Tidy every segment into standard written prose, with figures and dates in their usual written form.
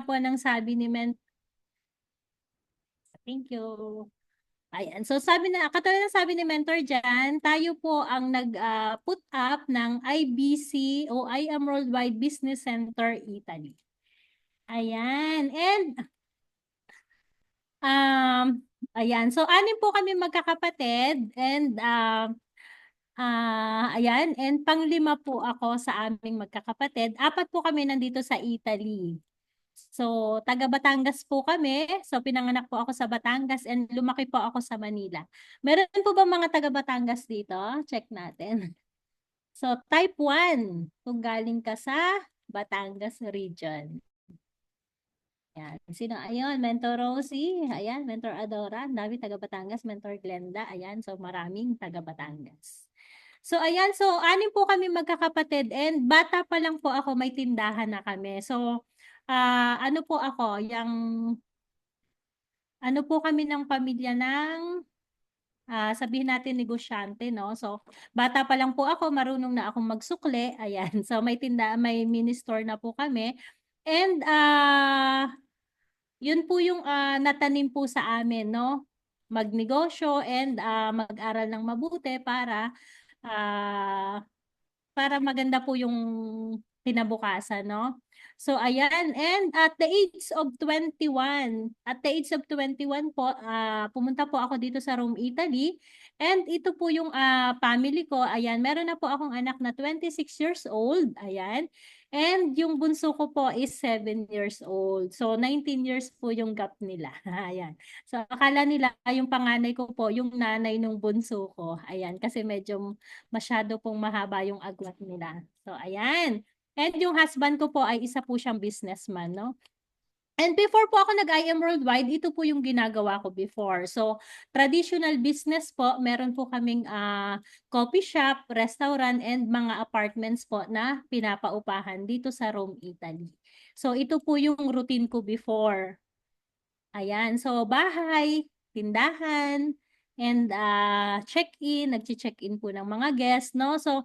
po ng sabi ni Thank you. Ayan. So katulad ng sabi ni Mentor dyan, tayo po ang nag-put up ng IBC o I Am Worldwide Business Center Italy. Ayan. And ayan. So anim po kami magkakapatid and ayan. And panglima po ako sa aming magkakapatid. Apat po kami nandito sa Italy. So, taga Batangas po kami. So, pinanganak po ako sa Batangas and lumaki po ako sa Manila. Meron po ba mga taga Batangas dito? Check natin. So, type 1, kung galing ka sa Batangas region. Ayan. Sino? Ayun, Mentor Rosie. Ayan, Mentor Adora. Ang dami taga Batangas. Mentor Glenda. Ayan, so maraming taga Batangas. So, ayan. So, anim po kami magkakapatid and bata pa lang po ako, may tindahan na kami. So, ano po ako, ano po kami ng pamilya ng, sabihin natin negosyante, no? So, bata pa lang po ako, marunong na akong magsukli. Ayan. So, may mini store na po kami. And, yun po yung natanim po sa amin, no? Magnegosyo and mag-aral ng mabuti ah, para maganda po yung kinabukasan, no? So, ayan. And at the age of 21 po, pumunta po ako dito sa Rome, Italy. And ito po yung family ko. Ayan, meron na po akong anak na 26 years old. Ayan. And yung bunso ko po is 7 years old. So, 19 years po yung gap nila. Ayan. So, akala nila yung panganay ko po, yung nanay nung bunso ko. Ayan, kasi medyo masyado pong mahaba yung agwat nila. So, ayan. And yung husband ko po ay isa po siyang businessman, no? And before po ako nag-I Am Worldwide, ito po yung ginagawa ko before. So, traditional business po, meron po kaming coffee shop, restaurant, and mga apartments po na pinapaupahan dito sa Rome, Italy. So, ito po yung routine ko before. Ayan. So, bahay, tindahan, and check-in, nag-check-in po ng mga guests, no? So,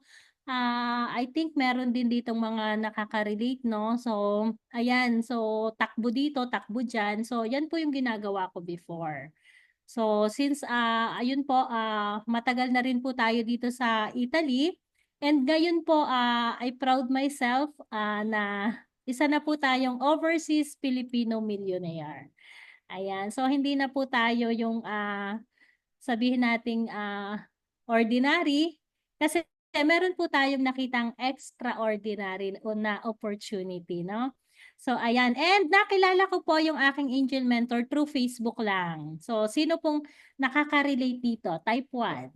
I think meron din ditong mga nakaka-relate, no? So, ayan. So, takbo dito, takbo dyan. So, yan po yung ginagawa ko before. So, since, ayun po, matagal na rin po tayo dito sa Italy. And ngayon po, I proud myself na isa na po tayong overseas Filipino millionaire. Ayan. So, hindi na po tayo yung sabihin nating ordinary kasi meron po tayong nakitang extraordinary na opportunity, no? So, ayan. And nakilala ko po yung aking angel mentor through Facebook lang. So, sino pong nakaka-relate dito? Type 1.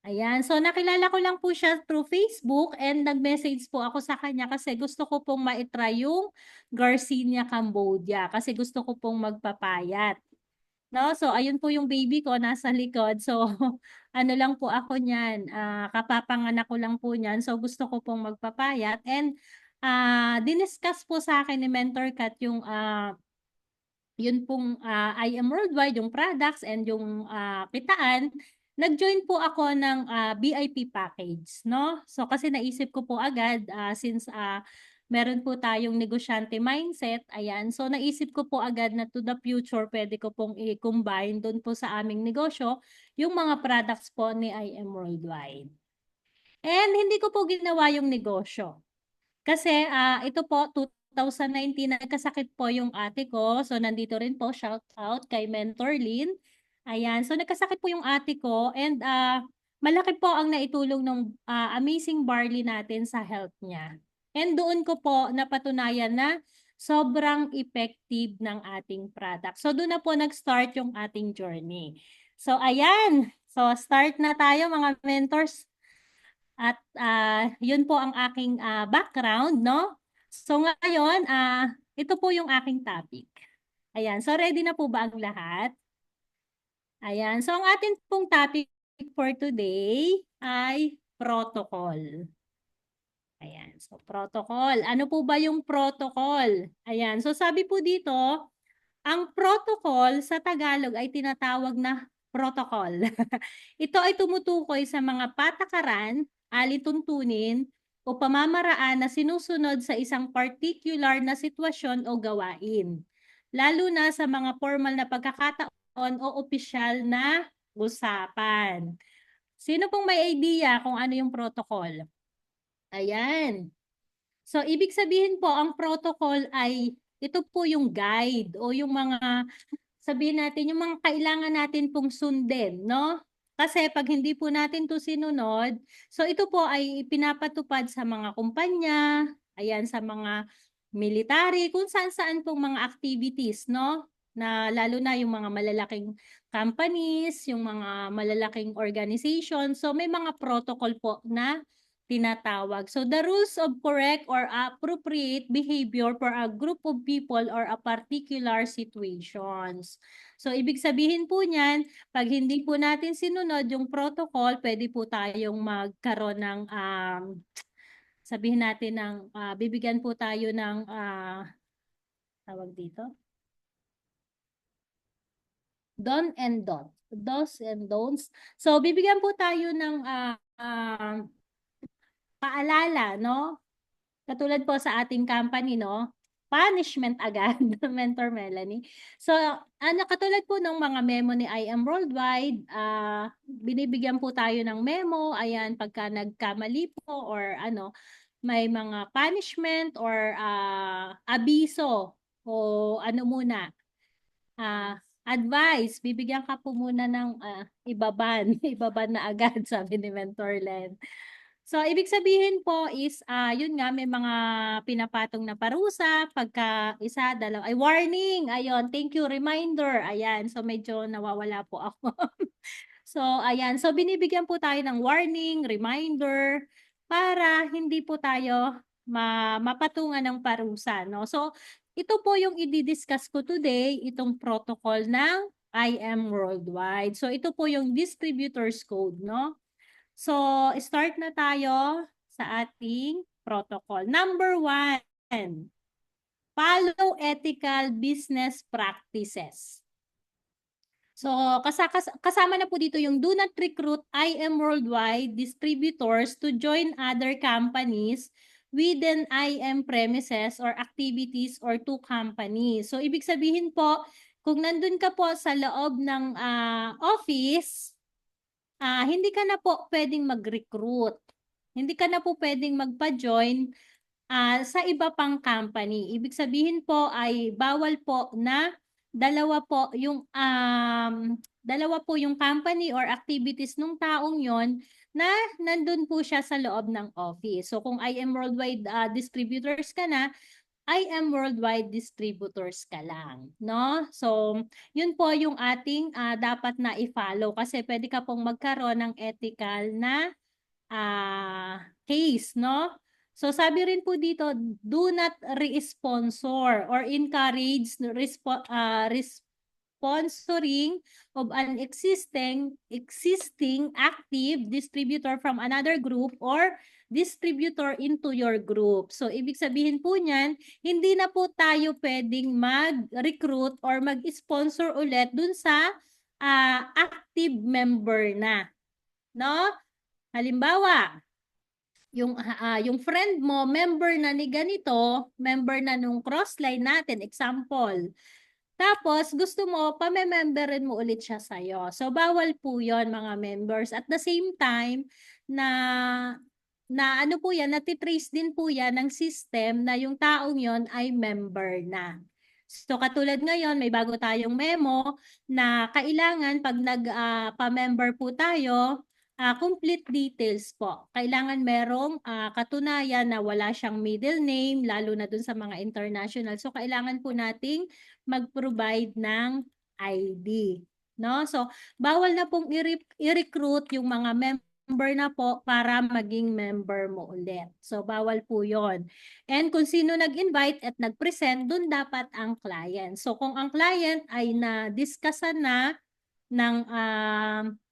Ayan. So, nakilala ko lang po siya through Facebook and nag-message po ako sa kanya kasi gusto ko pong ma-try yung Garcinia Cambodia kasi gusto ko pong magpapayat. No? So, ayun po yung baby ko nasa likod. So, ano lang po ako niyan. Kapapanganak ko lang po niyan. So, gusto ko pong magpapayat. And, diniscuss po sa akin ni Mentor Kat yung yun pong I Am Worldwide, yung products and yung kitaan, nag-join po ako ng VIP package, no? So kasi naisip ko po agad since meron po tayong negosyante mindset, ayan. So naisip ko po agad na to the future pwede ko pong i-combine doon po sa aming negosyo yung mga products po ni I Am Worldwide. And hindi ko po ginawa yung negosyo. Kasi ito po, 2019, nagkasakit po yung ate ko. So, nandito rin po, shout out kay Mentor Lynn. Ayan, so nagkasakit po yung ate ko and malaki po ang naitulong ng amazing barley natin sa health niya. And doon ko po napatunayan na sobrang effective ng ating product. So, doon na po nag-start yung ating journey. So, ayan. So, start na tayo mga mentors. At yun po ang aking background, no? So ngayon, ito po yung aking topic. Ayan, so ready na po ba ang lahat? Ayan, so ang ating pong topic for today ay protocol. Ayan, so protocol. Ano po ba yung protocol? Ayan, so sabi po dito, ang protocol sa Tagalog ay tinatawag na protocol. Ito ay tumutukoy sa mga patakaran, alituntunin, o pamamaraan na sinusunod sa isang particular na sitwasyon o gawain, lalo na sa mga formal na pagkakataon o opisyal na usapan. Sino pong may idea kung ano yung protocol? Ayan. So, ibig sabihin po, ang protocol ay ito po yung guide o yung mga, sabihin natin, yung mga kailangan natin pong sundin, no? Kasi pag hindi po natin to sinunod, so ito po ay pinapatupad sa mga kumpanya, ayan, sa mga military, kung saan-saan pong mga activities, no? Na lalo na yung mga malalaking companies, yung mga malalaking organization. So may mga protocol po na tinatawag. So the rules of correct or appropriate behavior for a group of people or a particular situations. So ibig sabihin po niyan, pag hindi po natin sinunod yung protocol, pwede po tayong magkaroon ng sabihin natin ng bibigyan po tayo ng tawag dito, don and don't. Dos and don'ts. So bibigyan po tayo ng paalala, no? Katulad po sa ating company, no? Punishment agad, Mentor Melanie. So, katulad po ng mga memo ni I Am Worldwide, binibigyan po tayo ng memo, ayan, pagka nagkamali po or ano, may mga punishment or abiso o ano muna, advice, bibigyan ka po muna ng ibaban, ibaban na agad, sabi ni Mentor Len. So, ibig sabihin po is, yun nga, may mga pinapatong na parusa, pagka isa, dalawa, ay warning, ayun, thank you, reminder, ayan, so medyo nawawala po ako. So, ayan, so binibigyan po tayo ng warning, reminder, para hindi po tayo mapatungan ng parusa, no? So, ito po yung i-discuss ko today, itong protocol ng I Am Worldwide. So, ito po yung distributor's code, no? So, start na tayo sa ating protocol. Number 1, follow ethical business practices. So, kasama na po dito yung do not recruit IM Worldwide distributors to join other companies within IM premises or activities or to companies. So, ibig sabihin po, kung nandun ka po sa loob ng office, hindi ka na po pwedeng mag-recruit. Hindi ka na po pwedeng magpa-join sa iba pang company. Ibig sabihin po ay bawal po na dalawa po yung company or activities nung taong yon na nandun po siya sa loob ng office. So kung I Am Worldwide distributors ka na, I Am Worldwide distributors ka lang, no? So, yun po yung ating dapat na i-follow kasi pwede ka pong magkaroon ng ethical na case, no? So sabi rin po dito, do not re-sponsor or encourage sponsoring of an existing active distributor from another group or distributor into your group. So ibig sabihin po niyan, hindi na po tayo pwedeng mag-recruit or mag-sponsor ulit dun sa active member na, no? Halimbawa, yung friend mo, member na ni ganito, member na nung crossline natin, example. Tapos, gusto mo, pamememberin mo ulit siya sa'yo. So, bawal po yon mga members. At the same time, na ano po yan, natitrace din po yan ng system na yung taong yon ay member na. So, katulad ngayon, may bago tayong memo na kailangan pag nag-pa-member po tayo, complete details po. Kailangan merong katunayan na wala siyang middle name, lalo na dun sa mga international. So, kailangan po nating mag-provide ng ID. No? So, bawal na pong i-recruit yung mga member na po para maging member mo ulit. So, bawal po yon. And kung sino nag-invite at nag-present, dun dapat ang client. So, kung ang client ay na-discussan na ng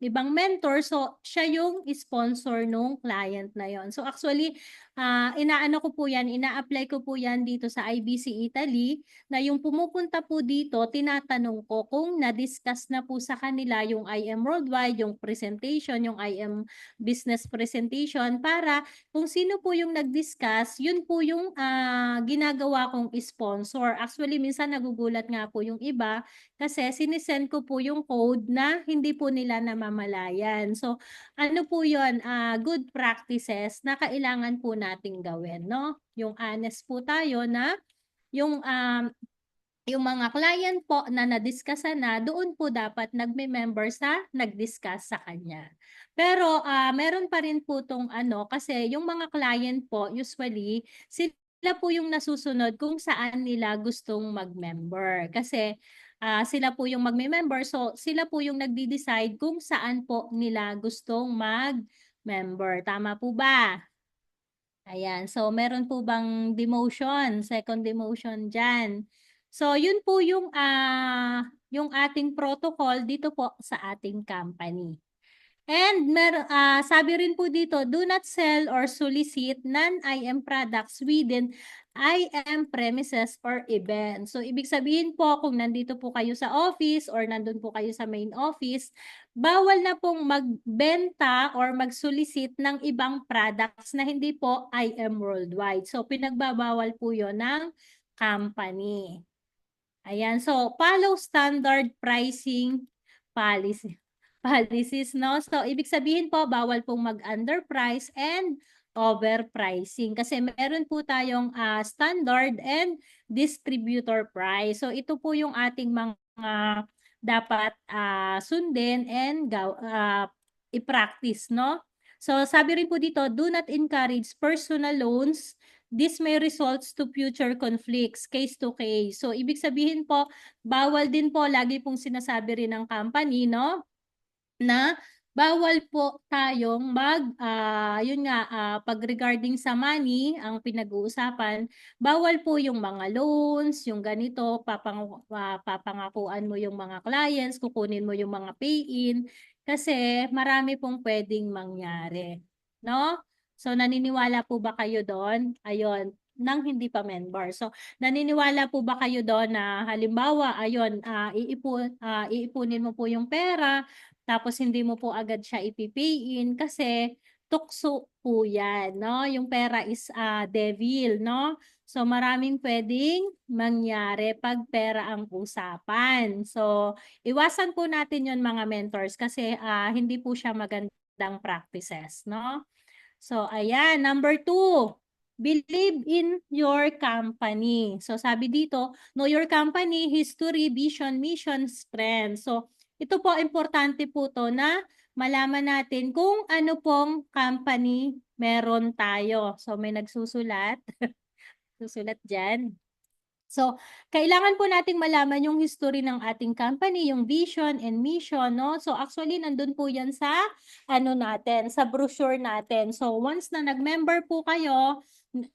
ibang mentor, so siya yung sponsor nung client na yon. So actually, inaano ko po yan, ina-apply ko po yan dito sa IBC Italy, na yung pumupunta po dito, tinatanong ko kung na-discuss na po sa kanila yung IM Worldwide, yung presentation, yung IM business presentation, para kung sino po yung nag-discuss, yun po yung ginagawa kong sponsor. Actually, minsan nagugulat nga po yung iba kasi sinisend ko po yung code na hindi po nila namamalayan. So, ano po yun, good practices na kailangan po nating gawin, no? Yung honest po tayo na yung mga client po na na-discussan na, doon po dapat nagme-member sa nag-discuss sa kanya. Pero meron pa rin po tong ano, kasi yung mga client po, usually, sila po yung nasusunod kung saan nila gustong mag-member. Kasi sila po yung magme-member, so sila po yung nagdi-decide kung saan po nila gustong mag-member. Tama po ba? Ayan. So, meron po bang demotion, second demotion dyan? So, yun po yung ating protocol dito po sa ating company. And sabi rin po dito, do not sell or solicit non-IM products within IM premises or event. So, ibig sabihin po, kung nandito po kayo sa office or nandun po kayo sa main office, bawal na pong magbenta or mag-solicit ng ibang products na hindi po IM Worldwide. So, pinagbabawal po yon ng company. Ayan. So, follow standard pricing policy policies, no? So, ibig sabihin po, bawal pong mag-underprice and overpricing. Kasi meron po tayong standard and distributor price. So, ito po yung ating mga dapat sundin and i-practice, no? So, sabi rin po dito, do not encourage personal loans. This may result to future conflicts, case to case. So, ibig sabihin po, bawal din po, lagi pong sinasabi rin ng company, no? Na bawal po tayong yun nga, pag regarding sa money, ang pinag-uusapan, bawal po yung mga loans, yung ganito, papangakuan mo yung mga clients, kukunin mo yung mga pay-in, kasi marami pong pwedeng mangyari. No? So, naniniwala po ba kayo doon? Ayun, nang hindi pa member. So, naniniwala po ba kayo doon na halimbawa, ayun, iipunin mo po yung pera, tapos hindi mo po agad siya ipipay in kasi tukso po yan, no? Yung pera is devil, no? So maraming pwedeng mangyari pag pera ang usapan. So iwasan po natin yon mga mentors kasi hindi po siya magandang practices, no? So ayan, number 2. Believe in your company. So sabi dito, know your company, history, vision, mission, strength. So ito po, importante po to na malaman natin kung ano pong company meron tayo. So may nagsusulat, susulat dyan. So, kailangan po nating malaman yung history ng ating company, yung vision and mission, no? So, actually, nandun po yan sa, natin, sa brochure natin. So, once na nag-member po kayo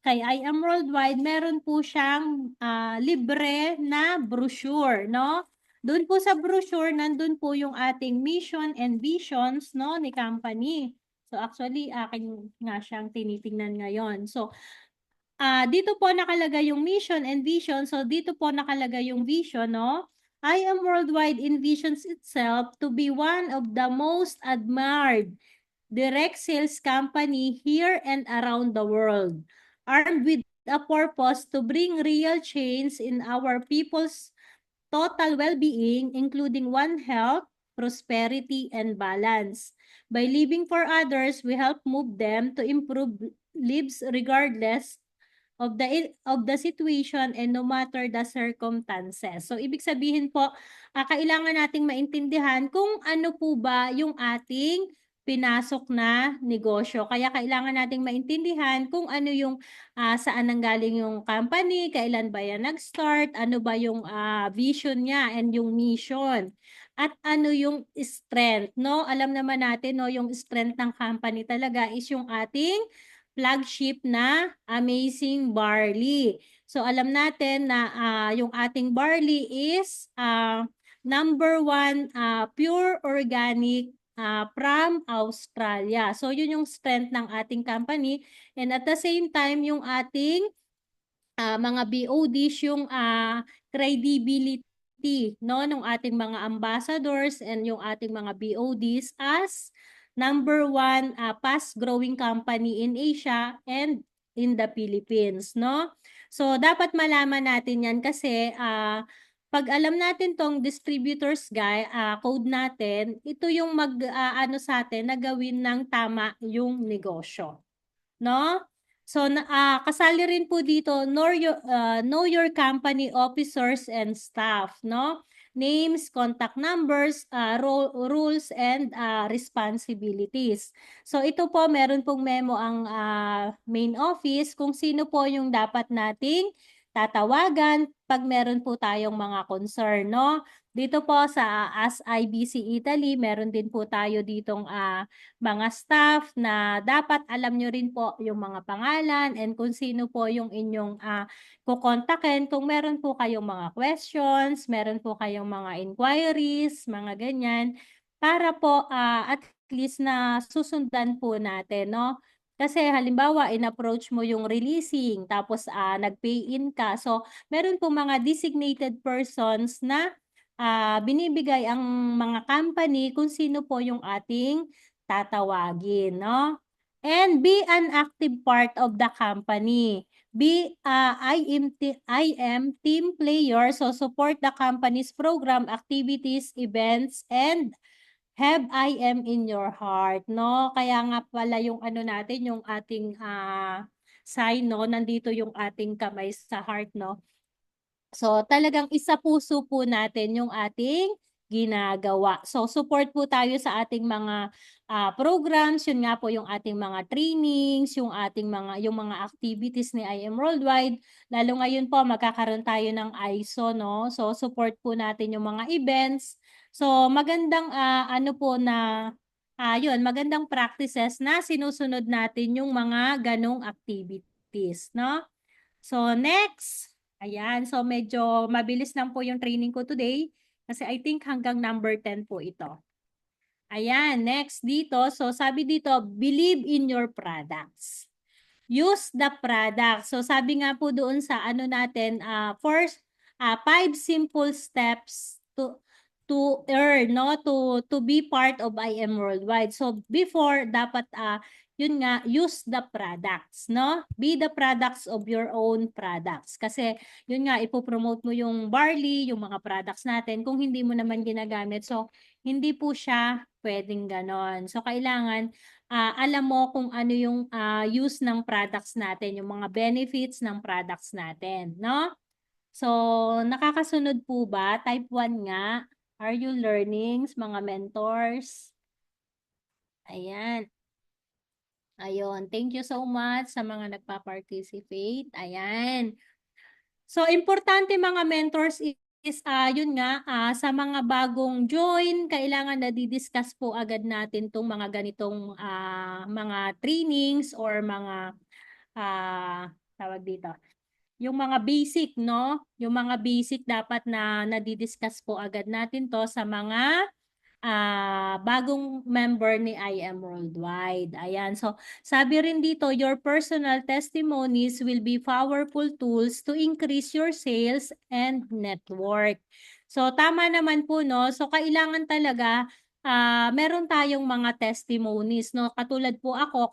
kay IM Worldwide, meron po siyang libre na brochure, no? Doon po sa brochure, nandun po yung ating mission and visions, no, ni company. So, actually, akin nga siyang tinitingnan ngayon. So, dito po nakalagay yung mission and vision. So, dito po nakalagay yung vision, no? IM Worldwide envisions itself to be one of the most admired direct sales company here and around the world, armed with a purpose to bring real change in our people's total well-being, including one health, prosperity, and balance. By living for others, we help move them to improve lives regardless of the situation and no matter the circumstances. So, ibig sabihin po, kailangan nating maintindihan kung ano po ba yung ating pinasok na negosyo. Kaya kailangan nating maintindihan kung ano yung saan nanggaling yung company, kailan ba yan nag-start, ano ba yung vision niya and yung mission. At ano yung strength, no? Alam naman natin, no, yung strength ng company talaga is yung ating flagship na Amazing Barley. So alam natin na yung ating barley is number 1 pure organic from Australia. So yun yung strength ng ating company, and at the same time yung ating mga BODs, yung credibility, no, ng ating mga ambassadors and yung ating mga BODs as number one fast growing company in Asia and in the Philippines, no? So dapat malaman natin yan kasi pag alam natin tong distributors code natin, ito yung ano sa atin na gawin ng tama yung negosyo, no? So kasali rin po dito know your company officers and staff, no? Names, contact numbers, rules and responsibilities. So ito po meron pong memo ang main office kung sino po yung dapat nating tatawagan pag meron po tayong mga concern, no? Dito po sa as IBC Italy, meron din po tayo ditong mga staff na dapat alam nyo rin po yung mga pangalan and kung sino po yung inyong kukontakin kung meron po kayong mga questions, meron po kayong mga inquiries, mga ganyan, para po at least na susundan po natin, no? Kasi halimbawa, in-approach mo yung releasing, tapos nag-pay in ka. So, meron po mga designated persons na binibigay ang mga company kung sino po yung ating tatawagin, no? And be an active part of the company. I am team player, so support the company's program, activities, events, and have I am in your heart, no? Kaya nga pala yung ano natin, yung ating sign, no? Nandito yung ating kamay sa heart, no? So, talagang isa-puso po natin yung ating ginagawa. So, support po tayo sa ating mga programs, yun nga po yung ating mga trainings, yung mga activities ni IM Worldwide. Lalo ngayon po, magkakaroon tayo ng ISO, no? So, support po natin yung mga events. So, magandang ano po na yun, magandang practices na sinusunod natin yung mga ganong activities, no? So, next. Ayan. So, medyo mabilis lang po yung training ko today. Kasi I think hanggang number 10 po ito. Ayan. Next dito. So, sabi dito, believe in your products. Use the product. So, sabi nga po doon sa ano natin, first, 5 simple steps to earn, no? To be part of IM Worldwide. So, before, dapat yun nga, use the products, no? Be the products of your own products. Kasi, yun nga, ipopromote mo yung barley, yung mga products natin, kung hindi mo naman ginagamit. So, hindi po siya pwedeng ganon. So, kailangan, alam mo kung ano yung use ng products natin, yung mga benefits ng products natin, no? So, nakakasunod po ba? Type 1 nga. Are you learnings, mga mentors? Ayan. Ayun, thank you so much sa mga nagpa-participate. Ayan. So, importante mga mentors is yun nga, sa mga bagong join, kailangan na di-discuss po agad natin tong mga ganitong mga trainings or mga tawag dito, yung mga basic, no? Yung mga basic dapat na nadi-discuss po agad natin to sa mga bagong member ni IM Worldwide. Ayan. So, sabi rin dito, your personal testimonies will be powerful tools to increase your sales and network. So, tama naman po, no? So, kailangan talaga meron tayong mga testimonies, no? Katulad po ako,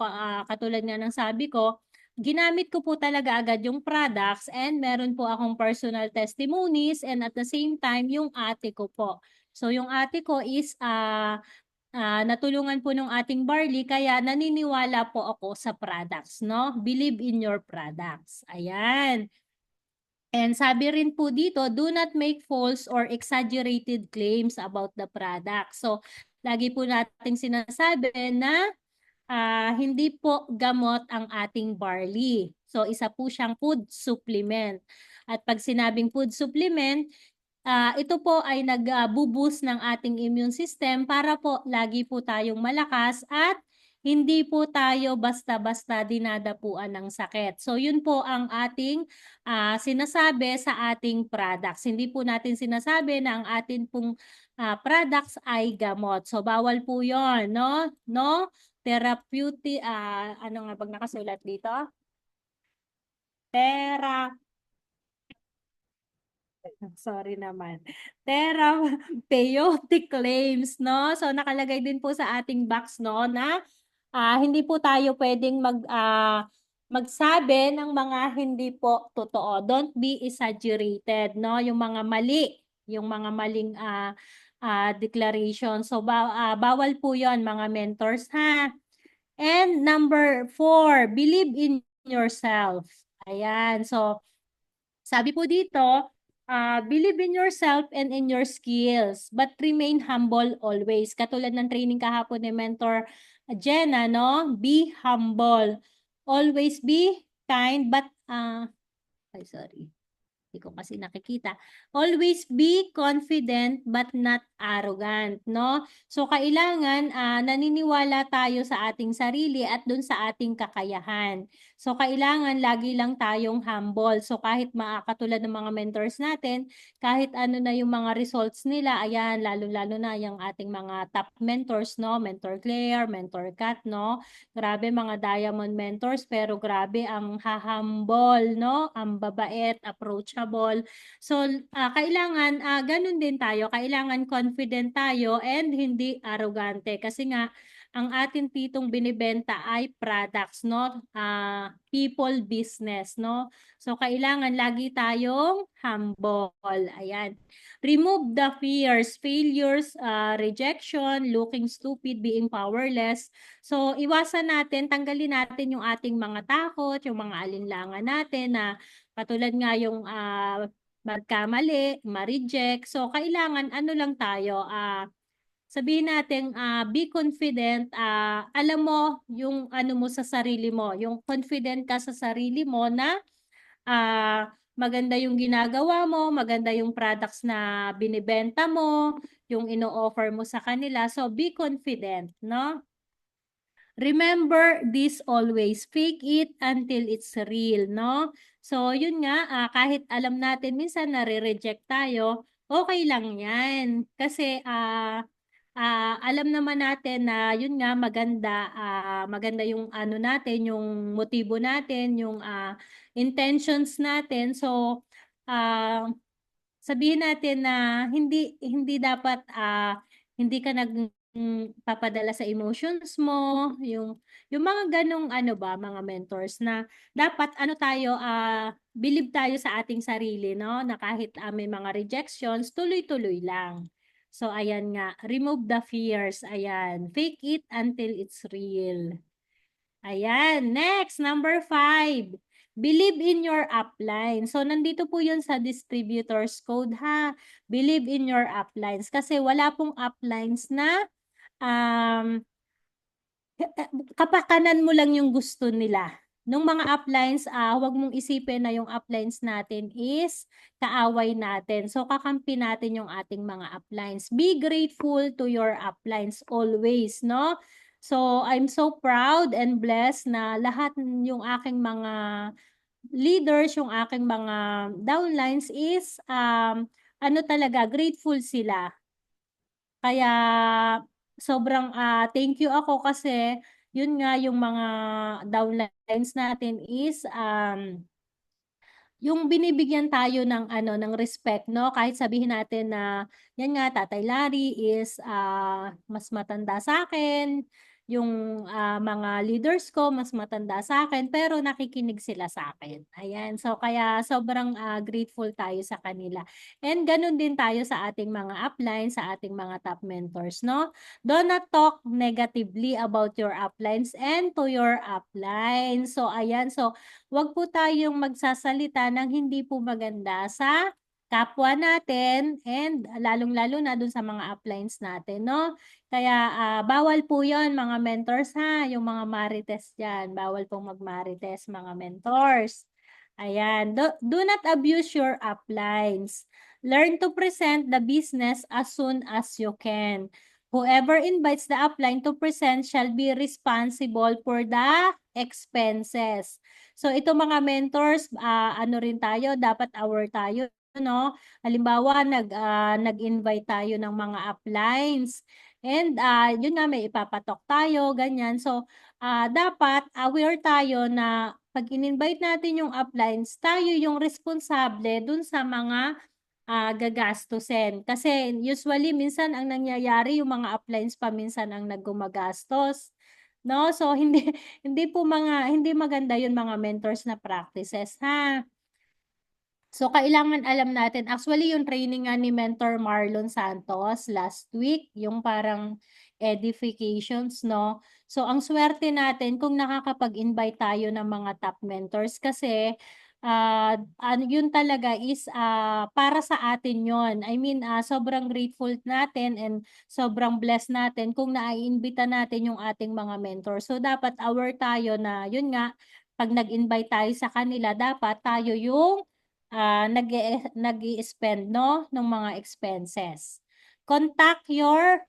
katulad nga ng sabi ko, ginamit ko po talaga agad yung products and meron po akong personal testimonies and at the same time, yung ate ko po. So, yung ate ko is natulungan po ng ating barley kaya naniniwala po ako sa products, no? Believe in your products. Ayan. And sabi rin po dito, do not make false or exaggerated claims about the product. So, lagi po nating sinasabi na hindi po gamot ang ating barley. So, isa po siyang food supplement. At pag sinabing food supplement, ito po ay nag-boost ng ating immune system para po lagi po tayong malakas at hindi po tayo basta-basta dinadapuan ng sakit. So yun po ang ating sinasabi sa ating products. Hindi po natin sinasabi na ang atin pong products ay gamot. So bawal po yun, no? No? Therapeutic, ano nga bang nakasulat dito? Therapeutic. Sorry naman. Therapeutic claims, no? So nakalagay din po sa ating box, no, na hindi po tayo pwedeng magsabi ng mga hindi po totoo. Don't be exaggerated, no? Yung mga maling declaration. So bawal po 'yon, mga mentors, ha. And number 4, believe in yourself. Ayan. So sabi po dito, believe in yourself and in your skills, but remain humble always. Katulad ng training kahapon ni Mentor Jenna, no? Be humble. Always be kind, but, ay, sorry. Hindi ko kasi nakikita. Always be confident but not arrogant, no? So kailangan naniniwala tayo sa ating sarili at dun sa ating kakayahan. So kailangan lagi lang tayong humble. So kahit katulad ng mga mentors natin, kahit ano na yung mga results nila, ayan, lalo-lalo na yung ating mga top mentors, no? Mentor Claire, Mentor Kat, no? Grabe, mga diamond mentors, pero grabe ang hahambol, no? Ang babait, approachable. So, kailangan ganun din tayo. Kailangan confident tayo and hindi arrogante. Kasi nga, ang atin pitong binibenta ay products, no? People business, no? So, kailangan lagi tayong humble. Ayan. Remove the fears, failures, rejection, looking stupid, being powerless. So, iwasan natin, tanggalin natin yung ating mga takot, yung mga alinlangan natin na katulad nga yung magkamali, ma-reject. So, kailangan ano lang tayo, sabihin natin, be confident, alam mo yung ano mo sa sarili mo, yung confident ka sa sarili mo na maganda yung ginagawa mo, maganda yung products na binibenta mo, yung ino-offer mo sa kanila. So, be confident, no? Remember this always, fake it until it's real, no? So, yun nga, kahit alam natin minsan nare-reject tayo, okay lang yan. Kasi, alam naman natin na yun nga maganda yung ano natin, yung motibo natin, yung intentions natin. So, ah, sabihin natin na hindi hindi dapat hindi ka papadala sa emotions mo, yung mga ganong ano ba, mga mentors na dapat ano tayo, believe tayo sa ating sarili, no? Na kahit may mga rejections, tuloy-tuloy lang. So ayan nga, remove the fears. Ayan, fake it until it's real. Ayan, next, number 5. Believe in your upline. So, nandito po yun sa distributor's code, ha. Believe in your uplines. Kasi wala pong uplines na um, kapakanan mo lang yung gusto nila. Nung mga uplines, huwag mong isipin na yung uplines natin is kaaway natin. So, kakampi natin yung ating mga uplines. Be grateful to your uplines always, no? So, I'm so proud and blessed na lahat yung aking mga leaders, yung aking mga downlines is ano talaga, grateful sila. Kaya sobrang thank you ako kasi yun nga yung mga downlines natin is yung binibigyan tayo ng ano ng respect, no? Kahit sabihin natin na yan nga, Tatay Larry is mas matanda sa akin, yung mga leaders ko mas matanda sa akin, pero nakikinig sila sa akin. Ayan, so kaya sobrang grateful tayo sa kanila. And ganun din tayo sa ating mga upline, sa ating mga top mentors, no? Do not talk negatively about your uplines and to your upline. So ayan, so wag po tayong magsasalita ng hindi po maganda sa kapwa natin and lalong-lalo na dun sa mga uplines natin, no? Kaya bawal po yon mga mentors, ha, yung mga marites dyan. Bawal pong magmarites mga mentors. Ayan, do not abuse your uplines. Learn to present the business as soon as you can. Whoever invites the upline to present shall be responsible for the expenses. So ito mga mentors, ano rin tayo, dapat aware tayo, no? Halimbawa, nag-invite tayo ng mga uplines. And yun nga, may ipapatok tayo, ganyan. So, dapat aware tayo na pag in-invite natin yung uplines, tayo yung responsable dun sa mga gagastusin. Kasi usually minsan ang nangyayari yung mga uplines pa minsan ang naggumagastos. No? So hindi hindi maganda yun mga mentors na practices ha. So, kailangan alam natin. Actually, yung training nga ni Mentor Marlon Santos last week, yung parang edifications, no? So, ang swerte natin kung nakakapag-invite tayo ng mga top mentors kasi yun talaga is para sa atin yon. I mean, sobrang grateful natin and sobrang blessed natin kung naiimbita natin yung ating mga mentors. So, dapat aware tayo na yun nga, pag nag-invite tayo sa kanila, dapat tayo yung nag-i-spend no ng mga expenses. Contact your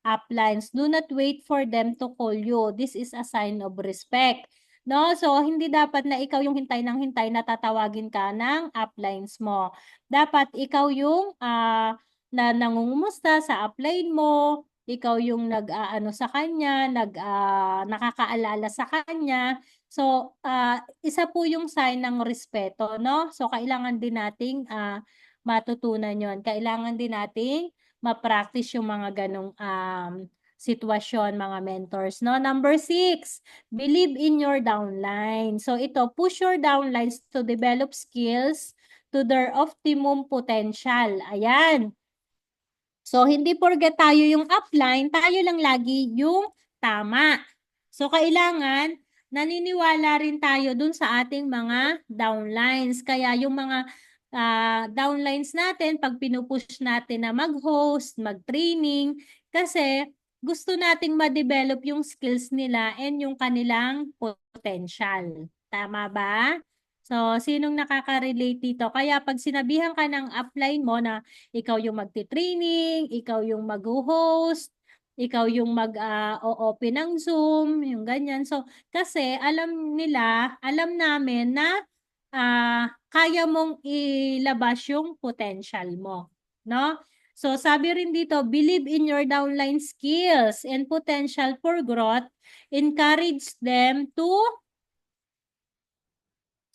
uplines. Do not wait for them to call you. This is a sign of respect. No? So, hindi dapat na ikaw yung hintay ng hintay na tatawagin ka ng uplines mo. Dapat ikaw yung na nangungumusta sa upline mo, ikaw yung nag-aano sa kanya, nakakaalala sa kanya. So, isa po yung sign ng respeto, no? So, kailangan din nating matutunan yon. Kailangan din nating ma-practice yung mga ganong sitwasyon, mga mentors, no? Number 6, believe in your downline. So, ito, push your downlines to develop skills to their optimum potential. Ayan. So, hindi porket tayo yung upline, tayo lang lagi yung tama. So, kailangan naniniwala rin tayo dun sa ating mga downlines. Kaya yung mga downlines natin, pag pinupush natin na mag-host, mag-training, kasi gusto nating ma-develop yung skills nila and yung kanilang potential. Tama ba? So, sinong nakaka-relate dito? Kaya pag sinabihan ka ng upline mo na ikaw yung magti-training, ikaw yung mag-host, ikaw yung mag-open ng Zoom, yung ganyan. So, kasi alam namin na kaya mong ilabas yung potential mo, no? So, sabi rin dito, believe in your downline skills and potential for growth. Encourage them to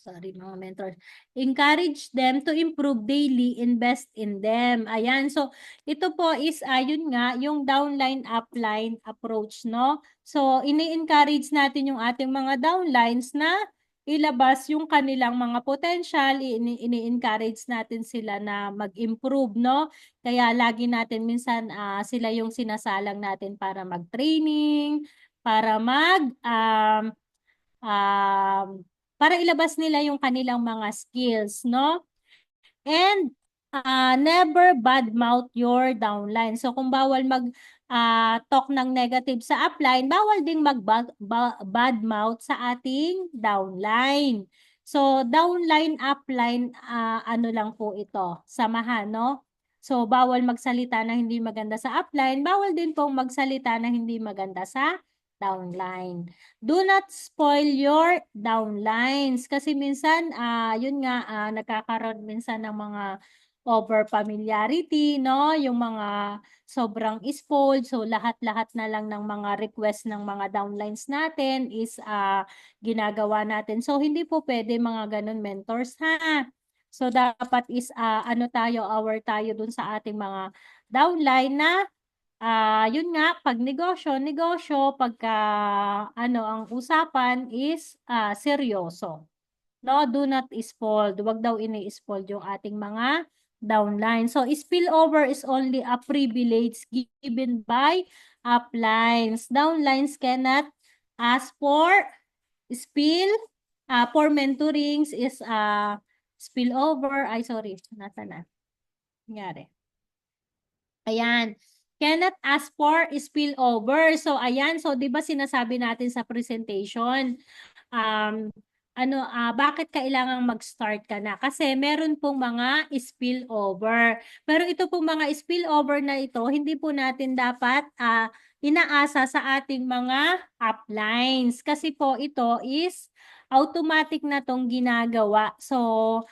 mga mentors. Encourage them to improve daily, invest in them. Ayan. So, ito po is, yun nga, yung downline, upline approach, no? So, ini-encourage natin yung ating mga downlines na ilabas yung kanilang mga potential, ini-encourage natin sila na mag-improve, no? Kaya lagi natin minsan sila yung sinasalang natin para mag-training, para um, para ilabas nila yung kanilang mga skills, no? And never badmouth your downline. So kung bawal talk ng negative sa upline, bawal ding badmouth sa ating downline. So downline, upline, ano lang po ito, samahan, no? So bawal magsalita na hindi maganda sa upline, bawal din pong magsalita na hindi maganda sa downline. Do not spoil your downlines kasi minsan yun nga nagkakaroon minsan ng mga over familiarity, no? Yung mga sobrang spoiled, so lahat-lahat na lang ng mga request ng mga downlines natin is ginagawa natin. So hindi po pwede mga ganun mentors ha. So dapat is ano tayo, aware tayo dun sa ating mga downline na yun nga, pag negosyo, pagka ano ang usapan is seryoso. No, do not spoil. Huwag daw ini-spoil yung ating mga downline. So, spillover is only a privilege given by uplines. Downlines cannot ask for spill. For mentorings is spillover. Ay, sorry. Nasa na? Nangyari. Ayan. Cannot ask for spillover. So, ayan. So, di ba sinasabi natin sa presentation, um, bakit kailangang mag-start ka na? Kasi meron pong mga spillover. Pero ito pong mga spillover na ito, hindi po natin dapat inaasa sa ating mga uplines. Kasi po ito is automatic na tong ginagawa. So,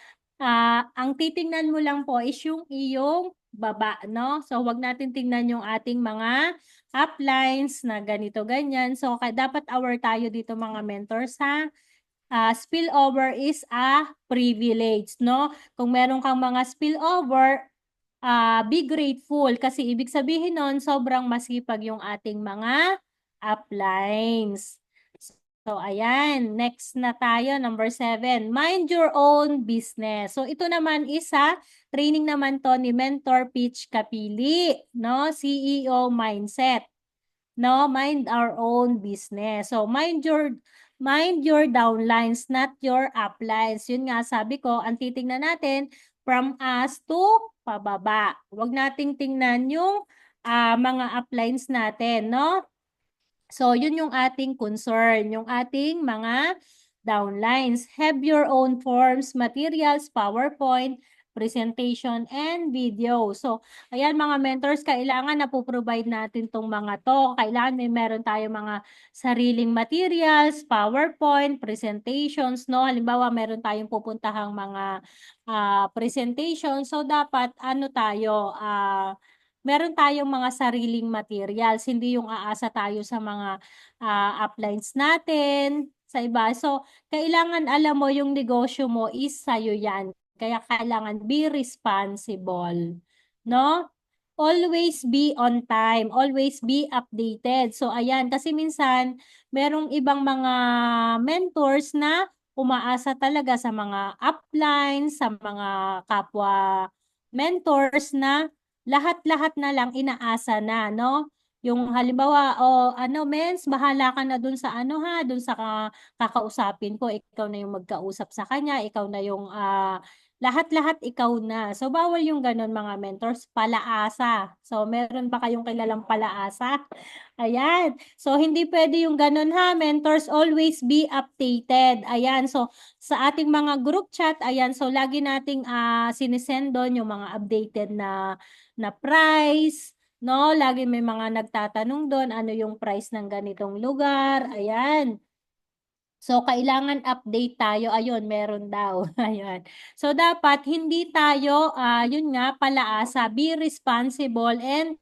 ang titingnan mo lang po is yung iyong baba, no? So, wag natin tingnan yung ating mga uplines na ganito, ganyan. So, dapat aware tayo dito mga mentors, ha? Spillover is a privilege, no? Kung meron kang mga spillover, be grateful kasi ibig sabihin nun, sobrang masipag yung ating mga uplines. So, ayan. Next na tayo, number 7. Mind your own business. So, ito naman isa, training naman to ni Mentor Pitch Kapili, no? CEO Mindset. No, mind our own business. So, mind your downlines, not your uplines. Yun nga, sabi ko, ang titingnan natin from us to pababa. Huwag nating tingnan yung mga uplines natin, no? So, yun yung ating concern, yung ating mga downlines. Have your own forms, materials, PowerPoint, presentation, and video. So, ayan mga mentors, kailangan na po-provide natin tong mga to. Kailangan meron tayo mga sariling materials, PowerPoint, presentations, no? Halimbawa, meron tayong pupuntahang mga presentation. So, dapat ano tayo, meron tayong mga sariling materials, hindi yung aasa tayo sa mga uplines natin, sa iba. So, kailangan alam mo yung negosyo mo is sa'yo yan. Kaya kailangan be responsible. No? Always be on time. Always be updated. So, ayan. Kasi minsan, merong ibang mga mentors na umaasa talaga sa mga uplines, sa mga kapwa mentors na lahat-lahat na lang inaasa na, no? Yung halimbawa, mens, bahala ka na dun sa ano ha, dun sa kakausapin ko, ikaw na yung magkausap sa kanya, ikaw na yung lahat-lahat ikaw na. So, bawal yung ganun mga mentors, palaasa. So, meron ba kayong kilalang palaasa? Ayan. So, hindi pwede yung ganun ha, mentors, always be updated. Ayan. So, sa ating mga group chat, ayan, so lagi nating sinisend doon yung mga updated na price, no? Lagi may mga nagtatanong doon, ano yung price ng ganitong lugar. Ayan. So, kailangan update tayo. Ayun, meron daw. Ayan. So, dapat hindi tayo, yun nga, palaasa. Be responsible and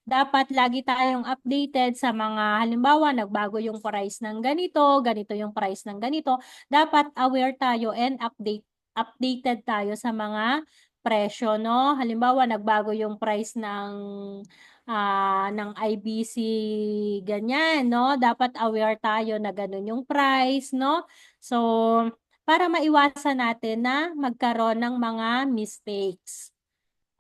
dapat lagi tayong updated sa mga, halimbawa, nagbago yung price ng ganito, ganito yung price ng ganito. Dapat aware tayo and updated tayo sa mga presyo, no? Halimbawa, nagbago yung price ng IBC ganyan, no? Dapat aware tayo na ganun yung price, no? So, para maiwasan natin na magkaroon ng mga mistakes.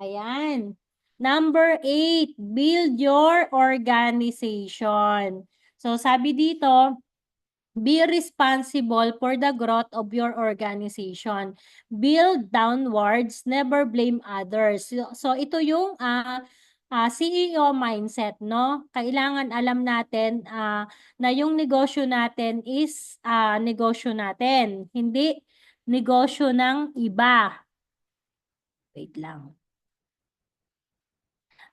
Ayan. Number 8, build your organization. So, sabi dito, be responsible for the growth of your organization. Build downwards, never blame others. So ito yung CEO mindset, no? Kailangan alam natin na yung negosyo natin is negosyo natin, hindi negosyo ng iba. Wait lang.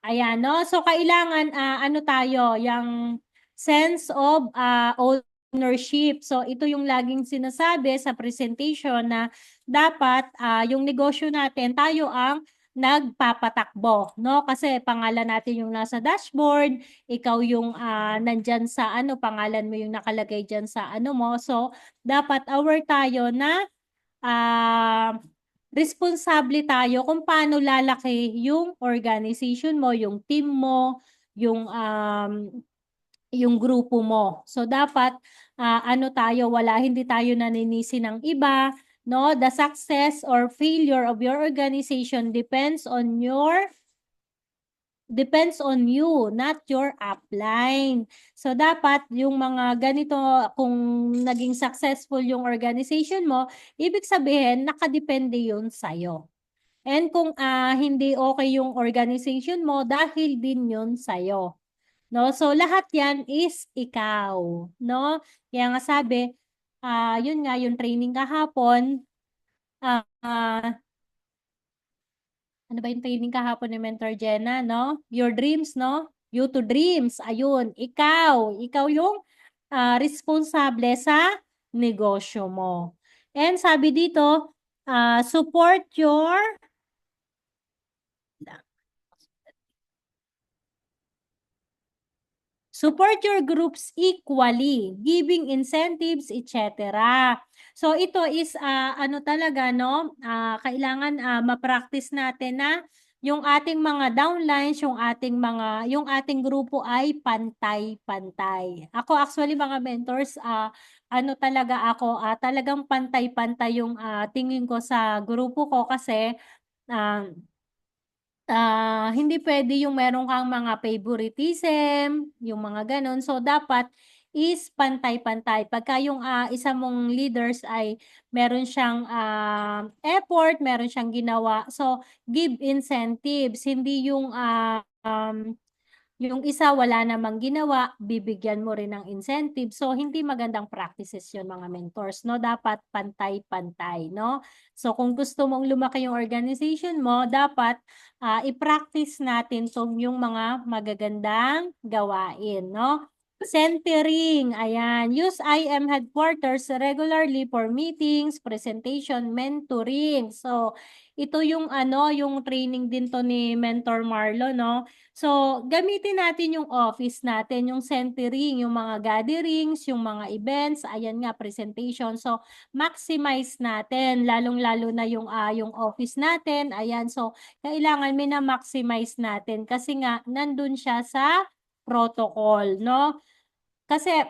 Ayan, no? So, kailangan, ano tayo, yung sense of ownership. So, ito yung laging sinasabi sa presentation na dapat yung negosyo natin, tayo ang nagpapatakbo, no? Kasi pangalan natin yung nasa dashboard, ikaw yung nandyan sa ano, pangalan mo yung nakalagay dyan sa ano mo. So, dapat aware tayo na ah responsable tayo kung paano lalaki yung organization mo, yung team mo, yung grupo mo. So dapat ano tayo, hindi tayo naninisi ng iba, no? The success or failure of your organization depends on you, not your upline. So, dapat yung mga ganito, kung naging successful yung organization mo, ibig sabihin, nakadepende yun sa'yo. And kung hindi okay yung organization mo, dahil din yun sa'yo. No? So, lahat yan is ikaw. No? Kaya nga sabi, yun nga, yung training kahapon, ah, ah, ano ba yung training kahapon ni Mentor Jenna, no? Your dreams, no? You to dreams. Ayun, ikaw yung responsable sa negosyo mo. And sabi dito, support your Support your groups equally, giving incentives, etc. So ito is ano talaga no, kailangan ma-practice natin na yung ating mga downlines, yung ating grupo ay pantay-pantay. Ako actually mga mentors, ano talaga ako, talagang pantay-pantay yung tingin ko sa grupo ko kasi ah, hindi pwede yung meron kang mga favoritism, yung mga ganun. So, dapat is pantay-pantay. Pagka yung isa mong leaders ay meron siyang effort, meron siyang ginawa. So, give incentives. Hindi yung isa wala namang ginawa, bibigyan mo rin ng incentive. So, hindi magandang practices yun mga mentors, no? Dapat pantay-pantay, no? So, kung gusto mong lumaki yung organization mo, dapat i-practice natin yung mga magagandang gawain, no? Centering, ayan. Use IM headquarters regularly for meetings, presentation, mentoring. So, ito yung yung training din to ni Mentor Marlo, no? So, gamitin natin yung office natin, yung centering, yung mga gatherings, yung mga events, ayan nga, presentation. So, maximize natin, lalong-lalo na yung office natin. Ayan, so, kailangan mina-maximize natin kasi nga, nandun siya sa protocol, no? Kasi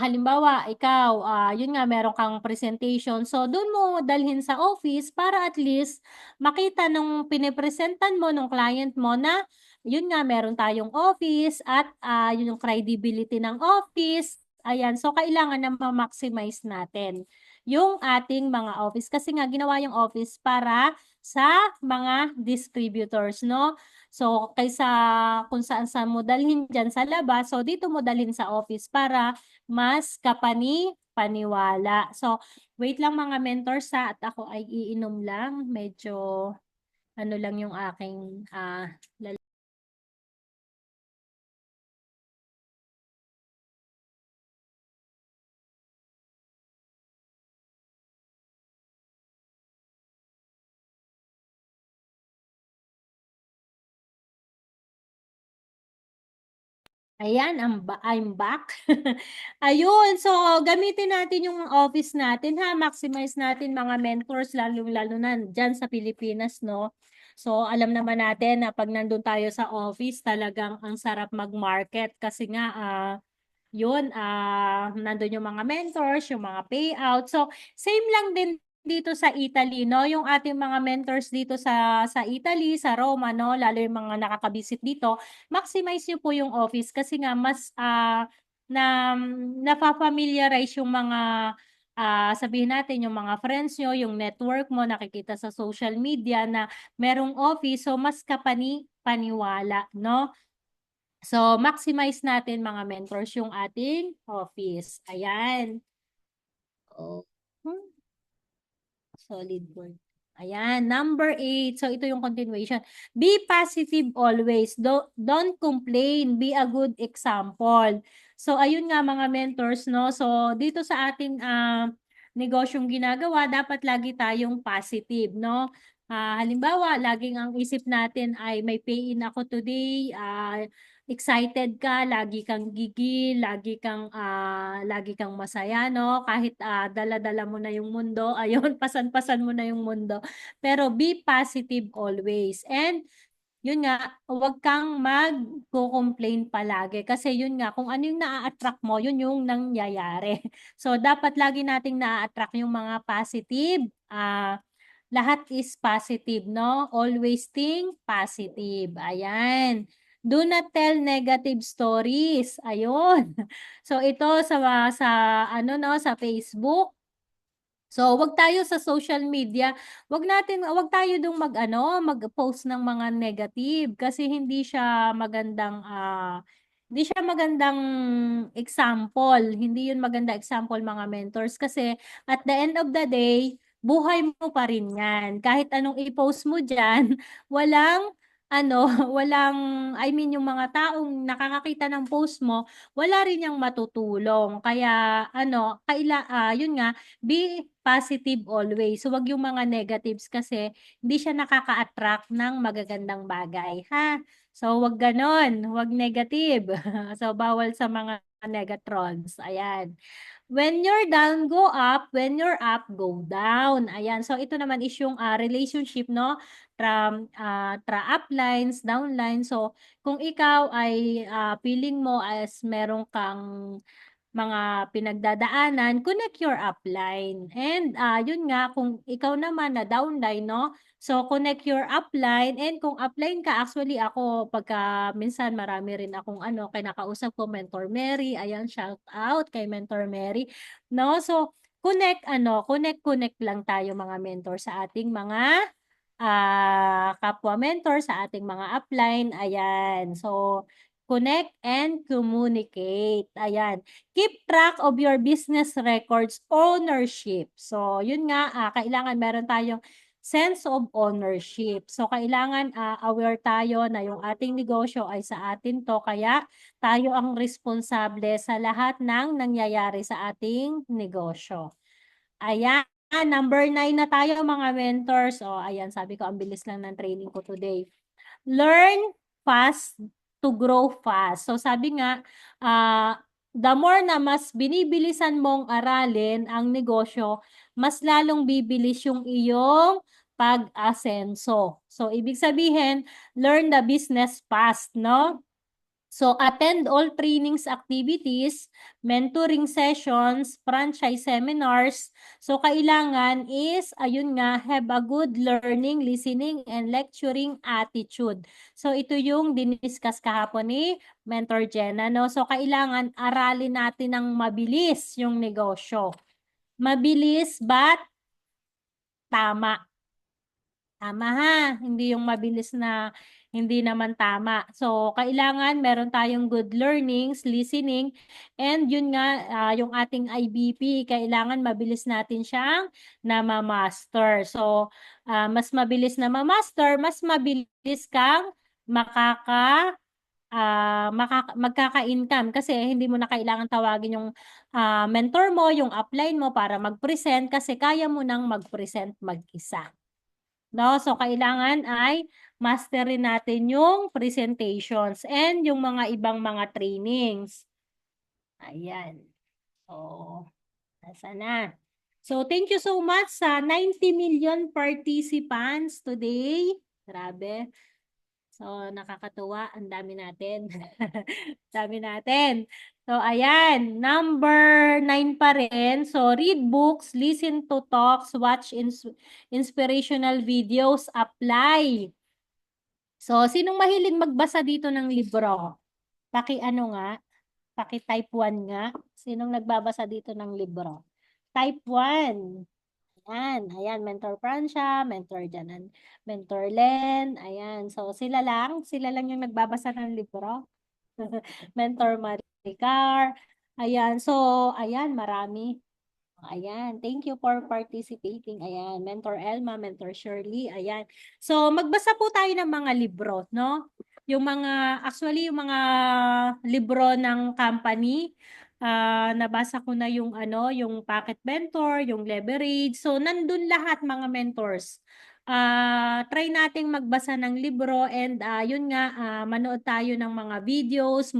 halimbawa, ikaw, yun nga, meron kang presentation. So, doon mo dalhin sa office para at least makita nung pinipresentan mo, nung client mo na, yun nga, meron tayong office at yun yung credibility ng office. Ayan, so kailangan na ma-maximize natin yung ating mga office. Kasi nga, ginawa yung office para sa mga distributors, no? So, kaysa kung saan-saan mo dalhin dyan sa labas, so dito mo dalhin sa office para mas kapani-paniwala. So, wait lang mga mentors at ako ay iinom lang. Medyo ano lang yung aking Ayan, I'm back. Ayun, so gamitin natin yung office natin ha, maximize natin mga mentors lalo-lalo na dyan sa Pilipinas, no? So alam naman natin na pag nandun tayo sa office, talagang ang sarap mag-market kasi nga yun, nandun yung mga mentors, yung mga payout. So, same lang din dito sa Italy, no? Yung ating mga mentors dito sa Italy, sa Roma, no? Lalo yung mga nakakabisit dito, maximize nyo po yung office kasi nga mas na napapamiliarize yung mga sabihin natin yung mga friends nyo, yung network mo, nakikita sa social media na merong office, so mas kapani-paniwala, no? So, maximize natin mga mentors yung ating office. Ayan. Oh. Solid word. Ayan, number 8. So, ito yung continuation. Be positive always. Don't complain. Be a good example. So, ayun nga mga mentors, no? So, dito sa ating negosyong ginagawa, dapat lagi tayong positive, no? Halimbawa, laging ang isip natin ay may pay-in ako today, excited ka, lagi kang gigil, lagi kang masaya, no? Kahit dala-dala mo na yung mundo, ayun, pasan-pasan mo na yung mundo. Pero be positive always. And yun nga, huwag kang mag-complain palagi kasi yun nga, kung ano yung na-attract mo, yun yung nangyayari. So, dapat lagi nating na-attract yung mga positive, lahat is positive, no? Always think positive. Ayan. Do not tell negative stories. Ayun. So ito sa ano no sa Facebook. So wag tayo sa social media. Wag tayo dong mag-post ng mga negative kasi hindi siya magandang Hindi siya magandang example. Hindi yun maganda example mga mentors kasi at the end of the day, buhay mo pa rin yan. Kahit anong i-post mo dyan, walang ano, walang, I mean, yung mga taong nakakakita ng post mo, wala rin yung matutulong. Kaya, yun nga, be positive always. So, wag yung mga negatives kasi hindi siya nakaka-attract ng magagandang bagay, ha? So, wag ganon, wag negative. So, bawal sa mga negatrons. Ayan. When you're down, go up. When you're up, go down. Ayan. So, ito naman is yung relationship, no? Uplines, downlines. So, kung ikaw ay feeling mo as meron kang mga pinagdadaanan, connect your upline. And yun nga, kung ikaw naman na downline, no? So, connect your upline. And kung upline ka, actually ako, pagka minsan marami rin akong kinakausap ko, Mentor Mary. Ayan, shout out kay Mentor Mary. No? So, connect lang tayo mga mentor sa ating mga kapwa mentor sa ating mga upline. Ayan. So, connect and communicate. Ayan. Keep track of your business records ownership. So, yun nga, kailangan meron tayong sense of ownership. So, kailangan aware tayo na yung ating negosyo ay sa atin to. Kaya, tayo ang responsable sa lahat ng nangyayari sa ating negosyo. Ayan. Number 9 na tayo mga mentors. O, ayan, sabi ko, ang bilis lang ng training ko today. Learn fast to grow fast. So, sabi nga, the more na mas binibilisan mong aralin ang negosyo, mas lalong bibilis yung iyong pag-asenso. So, ibig sabihin, learn the business fast, no? So, attend all trainings activities, mentoring sessions, franchise seminars. So, kailangan is, ayun nga, have a good learning, listening, and lecturing attitude. So, ito yung diniscuss kahapon ni Mentor Jenna, no? So, kailangan aralin natin ng mabilis yung negosyo. Mabilis but tama. Tama ha, hindi yung mabilis na hindi naman tama. So, kailangan meron tayong good learnings, listening, and yun nga, yung ating IBP, kailangan mabilis natin siyang na-master. So, mas mabilis na ma-master, mas mabilis kang magkaka-income kasi hindi mo na kailangan tawagin yung mentor mo, yung upline mo para mag-present kasi kaya mo nang mag-present mag-isa. No? So, kailangan ay masterin natin yung presentations and yung mga ibang mga trainings. Ayan. So, nasa na. So, thank you so much sa 90 million participants today. Grabe. So, nakakatuwa. Ang dami natin. Dami natin. So, ayan. Number 9 pa rin. So, read books, listen to talks, watch inspirational videos, apply. So, sinong mahilig magbasa dito ng libro? Paki-ano nga? Paki-type 1 nga. Sinong nagbabasa dito ng libro? Type 1. Ayan, ayan, Mentor Francia, Mentor Janan, Mentor Len, ayan. So, sila lang yung nagbabasa ng libro. Mentor Maricar, ayan. So, ayan, marami. Ayan, thank you for participating. Ayan, Mentor Elma, Mentor Shirley, ayan. So, magbasa po tayo ng mga libro, no? Actually, yung mga libro ng company, nabasa ko na yung Pocket Mentor, yung Leverage. So, nandun lahat mga mentors. Try nating magbasa ng libro and yun nga, manood tayo ng mga videos,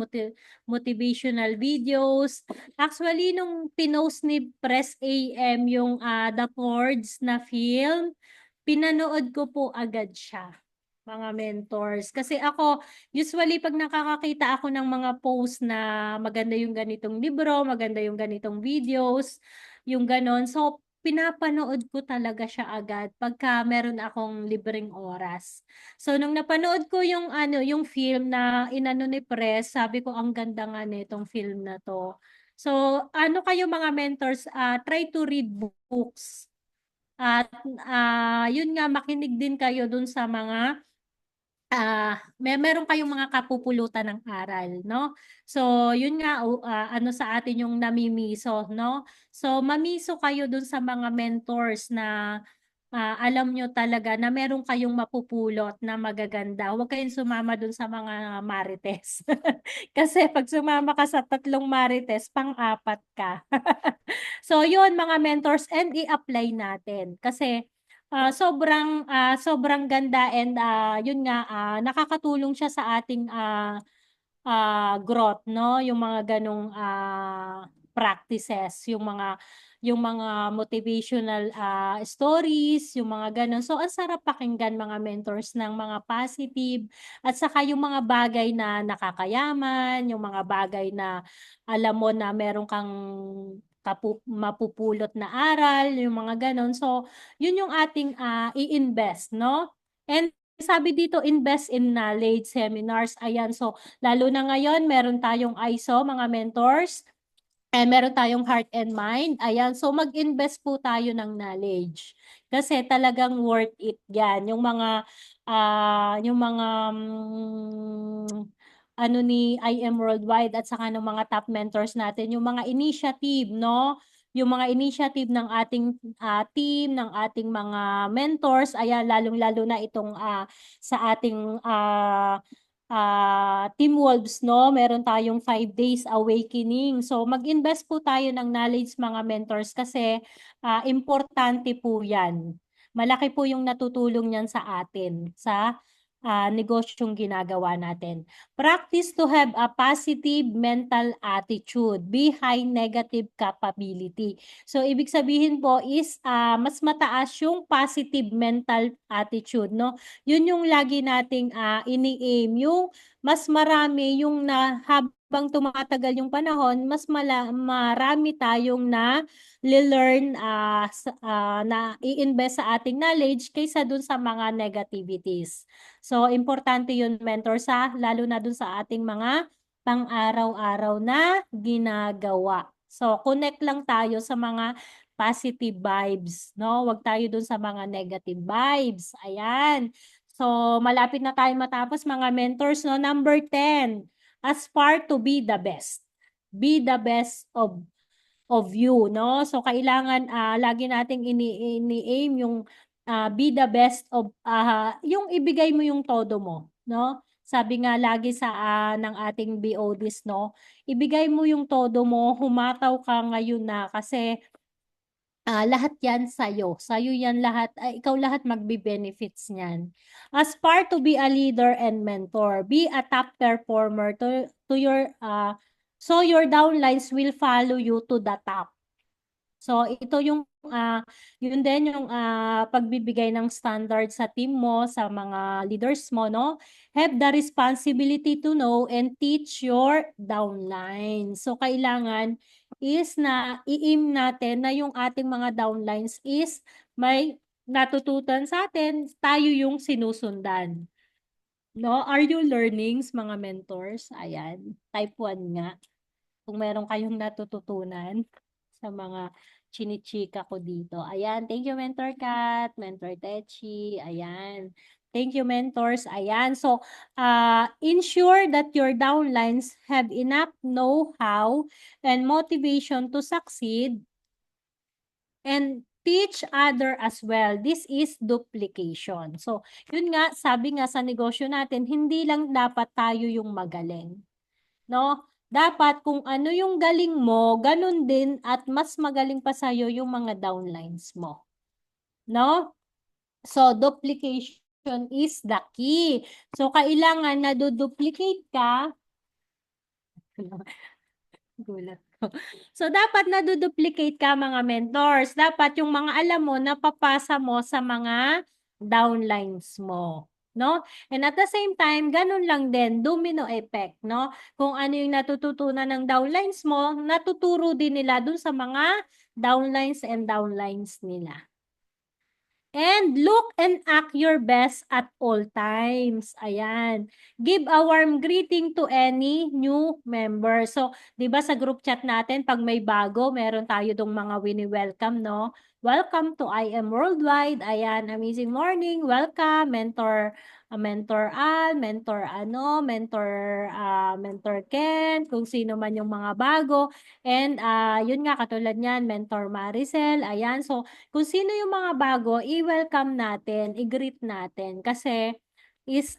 motivational videos. Actually, nung pinost ni Press AM yung The Chords na film, pinanood ko po agad siya, mga mentors. Kasi ako, usually pag nakakakita ako ng mga post na maganda yung ganitong libro, maganda yung ganitong videos, yung ganon. So, pinapanood ko talaga siya agad pagka meron akong libreng oras. So, nung napanood ko yung film na inano ni Press, sabi ko, ang ganda nga nitong film na to. So, ano kayo mga mentors, try to read books. At yun nga, makinig din kayo dun sa mga meron kayong mga kapupulutan ng aral, no? So, yun nga, ano sa atin yung namimiso, no? So, mamiso kayo dun sa mga mentors na alam nyo talaga na meron kayong mapupulot na magaganda. Huwag kayong sumama dun sa mga marites. Kasi pag sumama ka sa 3 marites, pang-apat ka. So, yun, mga mentors, and i-apply natin. Kasi, sobrang ganda and yun nga nakakatulong siya sa ating growth, no? Yung mga ganong practices, yung mga motivational stories, yung mga ganon. So, ang sarap pakinggan mga mentors ng mga positive at saka yung mga bagay na nakakayaman, yung mga bagay na alam mo na meron kang mapupulot na aral, yung mga ganon. So, yun yung ating i-invest, no? And sabi dito, invest in knowledge, seminars, ayan. So, lalo na ngayon, meron tayong ISO, mga mentors, and meron tayong heart and mind. Ayan, so mag-invest po tayo ng knowledge. Kasi talagang worth it yan. Yung mga ano ni I Am Worldwide at saka ng mga top mentors natin, yung mga initiative, no? Yung mga initiative ng ating team, ng ating mga mentors, ayan, lalong-lalo na itong sa ating Team Wolves, no? Meron tayong 5 days awakening. So, mag-invest po tayo ng knowledge, mga mentors, kasi importante po yan. Malaki po yung natutulong niyan sa atin, sa negosyong ginagawa natin. Practice to have a positive mental attitude. Be high negative capability. So, ibig sabihin po is mas mataas yung positive mental attitude, no? Yun yung lagi nating ini-aim, yung mas marami yung habang tumatagal yung panahon, mas marami tayong learn na i-invest sa ating knowledge kaysa dun sa mga negativities. So, importante yun, mentor, lalo na dun sa ating mga pang-araw-araw na ginagawa. So, connect lang tayo sa mga positive vibes, no? Huwag tayo dun sa mga negative vibes. Ayan. So, malapit na tayo matapos, mga mentors, no? Number 10, aspire to be the best. Be the best of you, no? So, kailangan lagi nating ini-aim yung be the best of, yung ibigay mo yung todo mo, no? Sabi nga lagi sa ng ating BODs, no? Ibigay mo yung todo mo, humataw ka ngayon na kasi lahat yan sa'yo. Sa'yo yan lahat. Ikaw lahat magbe-benefits niyan. Aspire to be a leader and mentor. Be a top performer to your so your downlines will follow you to the top. So ito yung yun din yung pagbibigay ng standard sa team mo, sa mga leaders mo, no? Have the responsibility to know and teach your downline. So kailangan is na i-aim natin na yung ating mga downlines is may natututan sa atin, tayo yung sinusundan. No? Are you learnings, mga mentors? Ayan, type 1 nga. Kung meron kayong natututunan sa mga chinichika ko dito. Ayan, thank you, Mentor Kat, Mentor Techi, ayan. Thank you, mentors. Ayan. So, ensure that your downlines have enough know-how and motivation to succeed and teach other as well. This is duplication. So, yun nga, sabi nga sa negosyo natin, hindi lang dapat tayo yung magaling. No? Dapat kung ano yung galing mo, ganun din at mas magaling pa sa'yo yung mga downlines mo. No? So, duplication is the key. So, kailangan na duplicate ka. Gulat ko. So, dapat naduduplicate ka, mga mentors. Dapat yung mga alam mo, napapasa mo sa mga downlines mo. No? And at the same time, ganun lang din, domino effect, no? Kung ano yung natututunan ng downlines mo, natuturo din nila dun sa mga downlines nila. And look and act your best at all times. Ayan. Give a warm greeting to any new member. So, 'di ba sa group chat natin, pag may bago, meron tayo dong mga wini-welcome, no? Welcome to I Am Worldwide. Ayan, amazing morning. Welcome, Mentor Mentor Al, Mentor ano, Mentor Ken, kung sino man yung mga bago. And yun nga, katulad niyan, Mentor Maricel, ayan. So, kung sino yung mga bago, i-welcome natin, i-greet natin. Kasi is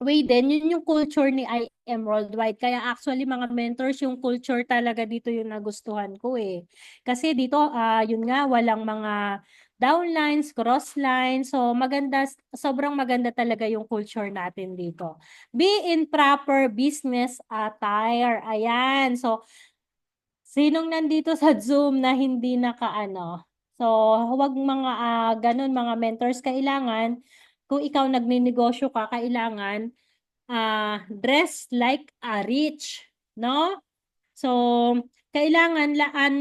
way din, yun yung culture ni I Am Worldwide. Kaya actually mga mentors, yung culture talaga dito yung nagustuhan ko eh. Kasi dito, yun nga, walang mga downlines, crosslines. So maganda, sobrang maganda talaga yung culture natin dito. Be in proper business attire. Ayan. So sinong nandito sa Zoom na hindi nakaano? So, huwag mga ganun, mga mentors, kailangan, kung ikaw nagninegosyo ka, kailangan dress like a rich, no? So, kailangan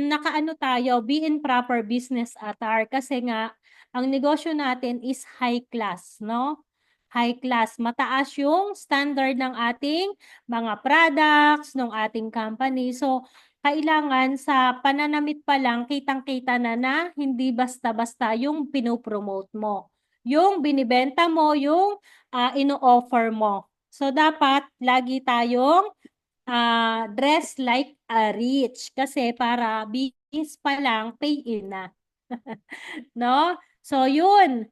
nakaano tayo, be in proper business attire kasi nga ang negosyo natin is high class, no? High class, mataas yung standard ng ating mga products, ng ating company. So, kailangan sa pananamit pa lang, kitang-kita na hindi basta-basta yung pinopromote mo. Yung binibenta mo, yung ino-offer mo. So, dapat lagi tayong dress like a rich kasi para bis pa lang pay in na, no? So yun,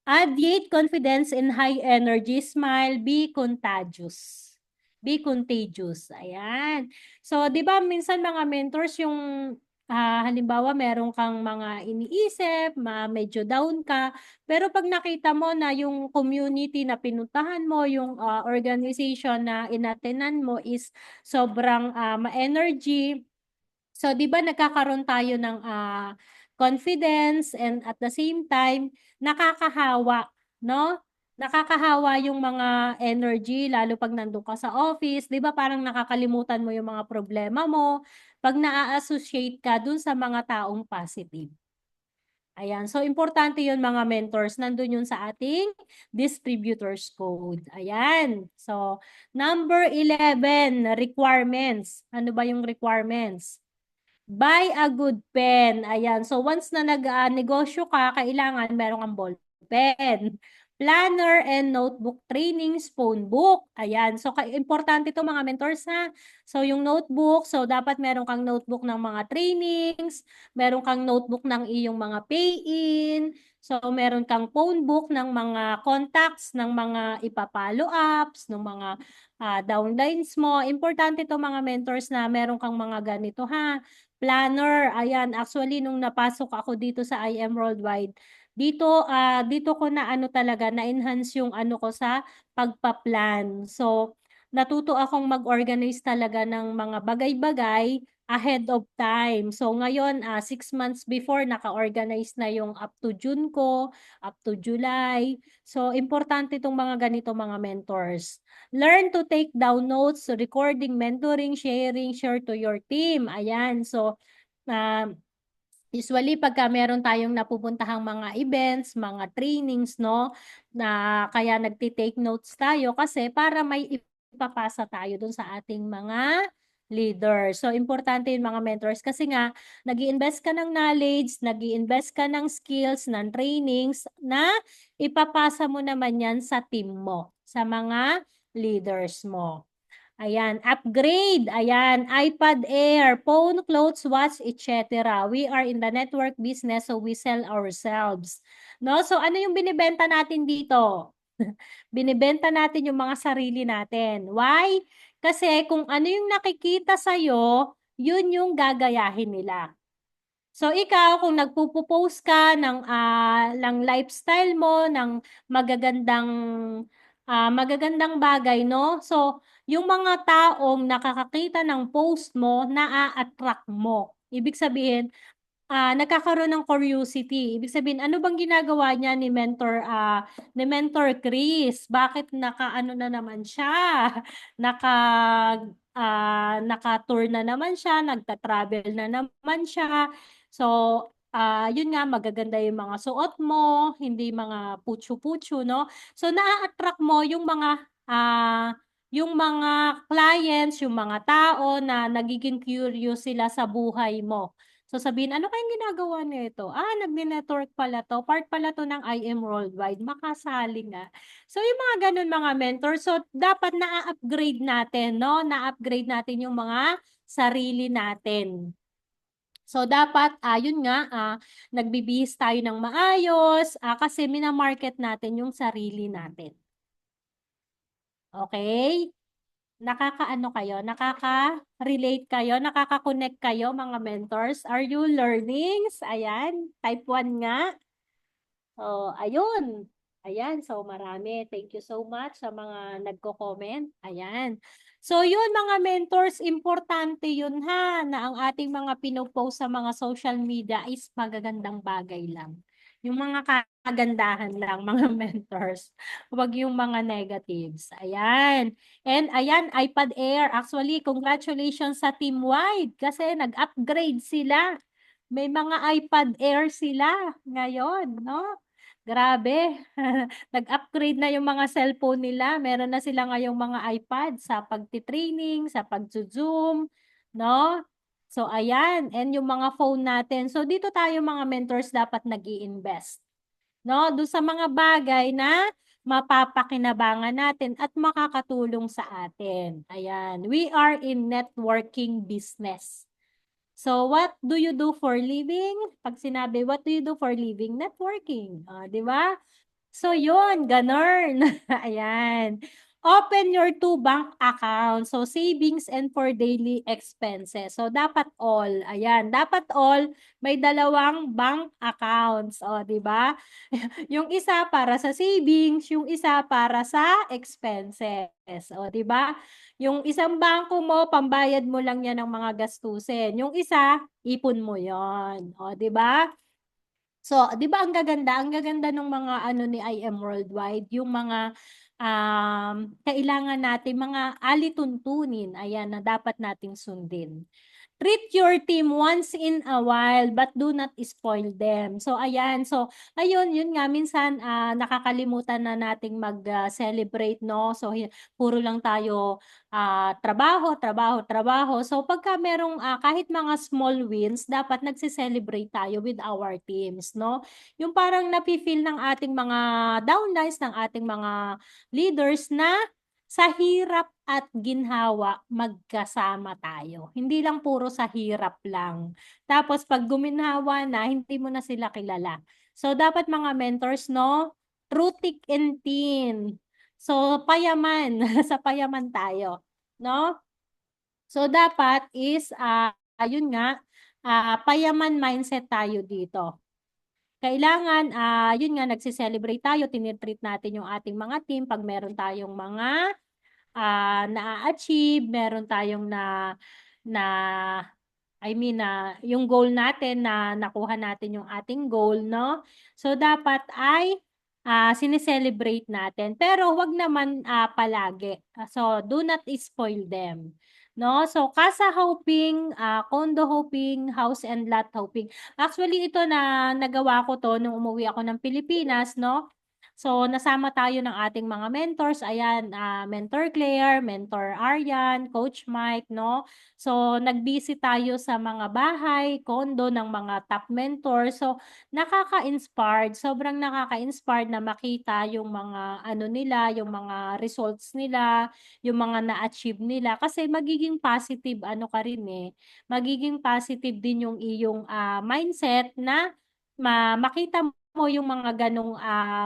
radiate confidence in high energy, smile, be contagious. Be contagious. Ayan. So, 'di ba minsan mga mentors yung halimbawa meron kang mga iniisip, medyo down ka, pero pag nakita mo na yung community na pinuntahan mo, yung organization na inatenan mo is sobrang ma-energy. So, 'di ba nagkakaroon tayo ng confidence and at the same time nakakahawa, no? Nakakahawa yung mga energy lalo pag nandun ka sa office, 'di ba parang nakakalimutan mo yung mga problema mo pag naa-associate ka dun sa mga taong positive. Ayan. So, importante yun mga mentors. Nandun yun sa ating distributor's code. Ayan. So, number 11, requirements. Ano ba yung requirements? Buy a good pen. Ayan. So, once na nag-negosyo ka, kailangan meron kang ball pen, planner and notebook trainings, phone book. Ayan. So, importante ito mga mentors ha. So, yung notebook, so dapat meron kang notebook ng mga trainings, meron kang notebook ng iyong mga pay-in, so meron kang phone book ng mga contacts, ng mga ipapollow ups, ng mga downlines mo. Importante ito mga mentors na meron kang mga ganito ha. Planner, ayan, actually nung napasok ako dito sa IM Worldwide, dito ko na ano talaga, na-enhance yung ano ko sa pagpa-plan. So, natuto akong mag-organize talaga ng mga bagay-bagay ahead of time. So, ngayon, 6 months before, naka-organize na yung up to June ko, up to July. So, importante itong mga ganito mga mentors. Learn to take down notes, recording, mentoring, sharing, share to your team. Ayan, so, usually, pagka meron tayong napupuntahang mga events, mga trainings, no, na kaya nagti-take notes tayo kasi para may ipapasa tayo dun sa ating mga leaders. So, importante yung mga mentors kasi nga, nag invest ka ng knowledge, nag invest ka ng skills, ng trainings na ipapasa mo naman yan sa team mo, sa mga leaders mo. Ayan, upgrade. Ayan, iPad Air, phone, clothes, watch, etc. We are in the network business, so we sell ourselves. No? So, ano yung binibenta natin dito? Binibenta natin yung mga sarili natin. Why? Kasi kung ano yung nakikita sa'yo, yun yung gagayahin nila. So ikaw kung nagpo-post ka ng lifestyle mo, ng magagandang magagandang bagay, no? So yung mga taong nakakakita ng post mo, naa-attract mo. Ibig sabihin, nagkakaroon ng curiosity. Ibig sabihin, ano bang ginagawa niya ni Mentor Chris? Bakit naka-ano na naman siya? Naka naka-tour na naman siya, nagta-travel na naman siya. So, yun nga magaganda yung mga suot mo, hindi mga putyo-putyo, no? So, naa-attract mo yung mga clients, yung mga tao na nagiging curious sila sa buhay mo. So sabihin, ano kayang ginagawa nito? Nagne-network pala 'to, part pala 'to ng IM Worldwide, makasali nga. So yung mga gano'n mga mentor, so dapat na-a-upgrade natin 'no, na-upgrade natin yung mga sarili natin. So dapat, yun nga, nagbibihis tayo ng maayos, kasi mina-market natin yung sarili natin. Okay? Nakakaano kayo, nakaka-relate kayo, nakaka-connect kayo mga mentors? Are you learnings? Ayan, type 1 nga. Oh, ayun. Ayan, so marami. Thank you so much sa mga nagko-comment. Ayan. So yun mga mentors, importante yun ha, na ang ating mga pinopost sa mga social media is magagandang bagay lang. Yung mga kagandahan lang, mga mentors. Huwag yung mga negatives. Ayan. And ayan, iPad Air. Actually, congratulations sa Team Wide kasi nag-upgrade sila. May mga iPad Air sila ngayon, no? Grabe. Nag-upgrade na yung mga cellphone nila. Meron na sila ngayong mga iPad sa pagti-training, sa pag-zoom, no? So, ayan. And yung mga phone natin. So, dito tayo mga mentors dapat nag-i-invest. No? Doon sa mga bagay na mapapakinabangan natin at makakatulong sa atin. Ayan. We are in networking business. So, what do you do for living? Pag sinabi, what do you do for living? Networking. Di ba? So, yun, ganun. Ayan. Open your two bank accounts. So, savings and for daily expenses. So, dapat all. Ayan. Dapat all may dalawang bank accounts. O, di ba? Yung isa para sa savings, yung isa para sa expenses. O, di ba? Yung isang bangko mo, pambayad mo lang yan ng mga gastusin. Yung isa, ipon mo yon. O, di ba? So, 'di ba ang gaganda? Ang gaganda ng mga ano ni IM Worldwide, yung mga kailangan natin mga alituntunin, ayan, na dapat nating sundin. Treat your team once in a while, but do not spoil them. So, ayan. So, ayun, yun nga, minsan nakakalimutan na nating mag-celebrate, no? So, puro lang tayo trabaho, trabaho, trabaho. So, pagka merong kahit mga small wins, dapat nagse-celebrate tayo with our teams, no? Yung parang napi-feel ng ating mga downlines, ng ating mga leaders na sa hirap at ginhawa, magkasama tayo. Hindi lang puro sa hirap lang. Tapos pag guminhawa na, hindi mo na sila kilala. So, dapat mga mentors, no? True thick and thin. So, payaman. Sa payaman tayo. No? So, dapat is, ayun nga, payaman mindset tayo dito. Kailangan, yun nga, nagse-celebrate tayo, tinitreat natin yung ating mga team pag meron tayong mga na-achieve, meron tayong na yung goal natin na nakuha natin yung ating goal, no? So, dapat ay sineselebrate natin. Pero wag naman palagi. So, do not spoil them. No? So, casa hopping, condo hopping, house and lot hopping. Actually, ito na nagawa ko to nung umuwi ako ng Pilipinas, no? So, nasama tayo ng ating mga mentors. Ayan, Mentor Claire, Mentor Aryan, Coach Mike, no? So, nag-visit tayo sa mga bahay, kondo ng mga top mentors. So, nakaka-inspired, sobrang nakaka-inspired na makita yung mga ano nila, yung mga results nila, yung mga na-achieve nila. Kasi magiging positive ano ka rin magiging positive din yung iyong mindset na makita mo yung mga ganong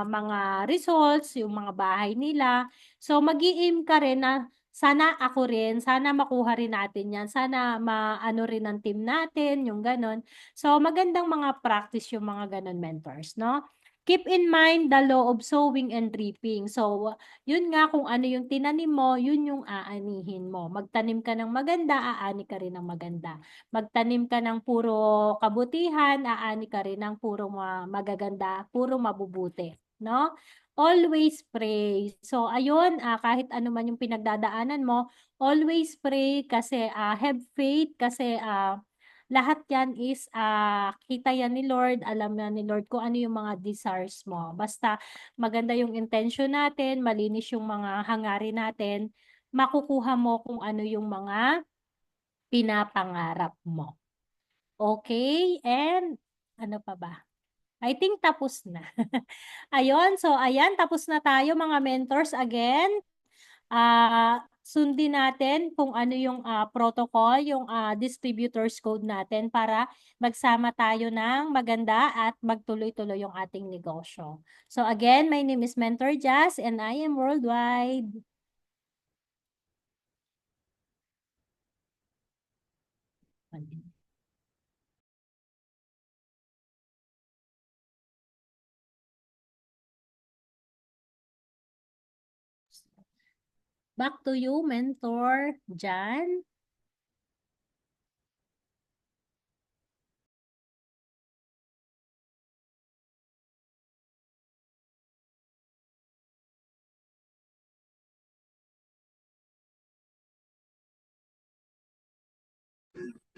mga results, yung mga bahay nila. So, mag-i-aim ka rin na sana ako rin, sana makuha rin natin yan, sana maano rin ng team natin, yung ganon. So, magandang mga practice yung mga ganon mentors, no? Keep in mind the law of sowing and reaping. So, yun nga kung ano yung tinanim mo, yun yung aanihin mo. Magtanim ka ng maganda, aani ka rin ng maganda. Magtanim ka ng puro kabutihan, aani ka rin ng puro magaganda, puro mabubuti, no? Always pray. So, ayun, kahit ano man yung pinagdadaanan mo, always pray kasi have faith kasi lahat yan is kita yan ni Lord, alam na ni Lord kung ano yung mga desires mo. Basta maganda yung intention natin, malinis yung mga hangarin natin, makukuha mo kung ano yung mga pinapangarap mo. Okay, and ano pa ba? I think tapos na. Ayun, so ayan, tapos na tayo mga mentors again. Sundin natin kung ano yung protocol, yung distributors code natin para magsama tayo ng maganda at magtuloy-tuloy yung ating negosyo. So again, my name is Mentor Jazz and I am worldwide. Back to you, Mentor Jan.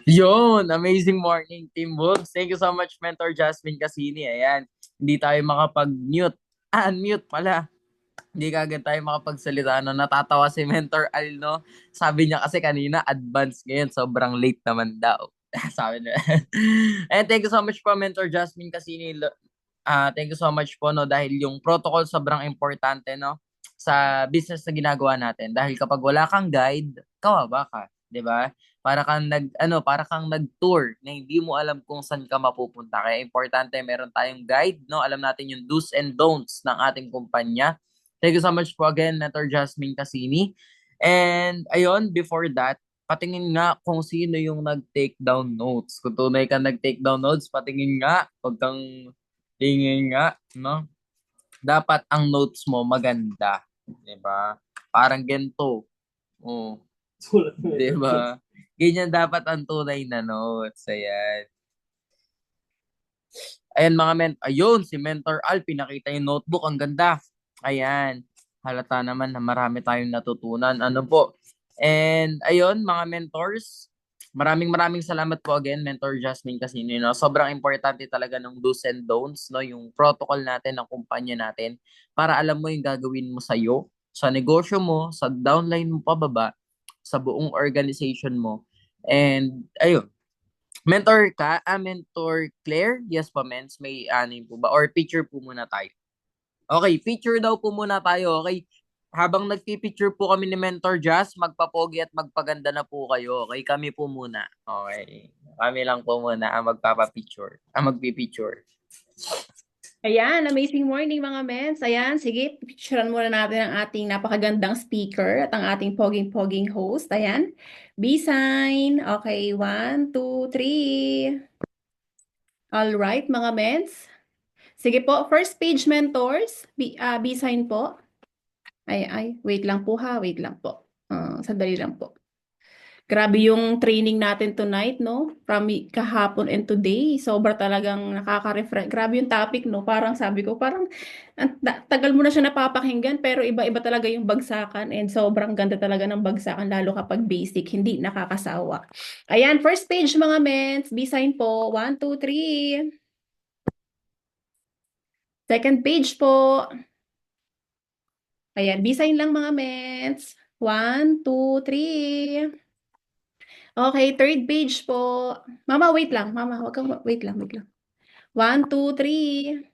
Yun, amazing morning, Team Wolves. Thank you so much, Mentor Jasmine Casini. Ayan, hindi tayo makapag-mute. Unmute pala. Hindi kagad tayo makapagsalita. No? Natatawa si Mentor Al, no? Sabi niya kasi kanina, advance ngayon. Sobrang late naman daw. Sabi niya. And thank you so much po, Mentor Jasmine Casini. Thank you so much po, no? Dahil yung protocol sobrang importante, no? Sa business na ginagawa natin. Dahil kapag wala kang guide, kawawa ka. 'Di ba? Para kang nag-tour na hindi mo alam kung saan ka mapupunta. Kaya importante meron tayong guide, no? Alam natin yung do's and don'ts ng ating kumpanya. Thank you so much po again, Mentor Jasmine Casini. And ayun, before that, patingin nga kung sino yung nag-take down notes. Kung tunay ka nag-take down notes, patingin nga. Huwag kang tingin nga, no? Dapat ang notes mo maganda. 'Di ba? Parang ganito. Oh, 'di ba? Ganyan dapat ang tunay na notes. Ayan. Ayan mga ayun, si Mentor Al, pinakita yung notebook. Ang ganda. Ayan. Halata naman na marami tayong natutunan. Ano po? And ayun, mga mentors, maraming maraming salamat po again, Mentor Jasmine Casino. No? Sobrang importante talaga ng do's and don'ts, no? Yung protocol natin ng kumpanya natin para alam mo yung gagawin mo sa'yo, sa negosyo mo, sa downline mo pababa, sa buong organization mo. And ayun, Mentor Claire? Yes po, Mens. May anin po ba? Or picture po muna tayo. Okay, picture daw po muna tayo. Okay, habang nagpipicture po kami ni Mentor Jazz, magpapogi at magpaganda na po kayo. Okay, kami po muna. Okay, kami lang po muna ang magpapapicture. Ang magpipicture. Ayan, amazing morning mga mens. Ayan, sige, picturean muna natin ang ating napakagandang speaker at ang ating poging-poging host. Ayan, B-sign. Okay, 1, 2, 3. All right, mga mens. Sige po, first page mentors. B-sign po. Wait lang po ha, wait lang po. Sandali lang po. Grabe yung training natin tonight, no? From kahapon and today. Sobra talagang nakaka-refresh. Grabe yung topic, no? Parang sabi ko, parang tagal mo na siya napapakinggan, pero iba-iba talaga yung bagsakan and sobrang ganda talaga ng bagsakan, lalo kapag basic, hindi nakakasawa. Ayan, first page mga mens. B-sign po. 1, 2, 3. Second page po. Ayan, B-sign lang mga mens. 1, 2, 3. Okay, third page po. Mama, wait lang. Mama, wag kang, wait lang, wait lang. 1, 2, 3.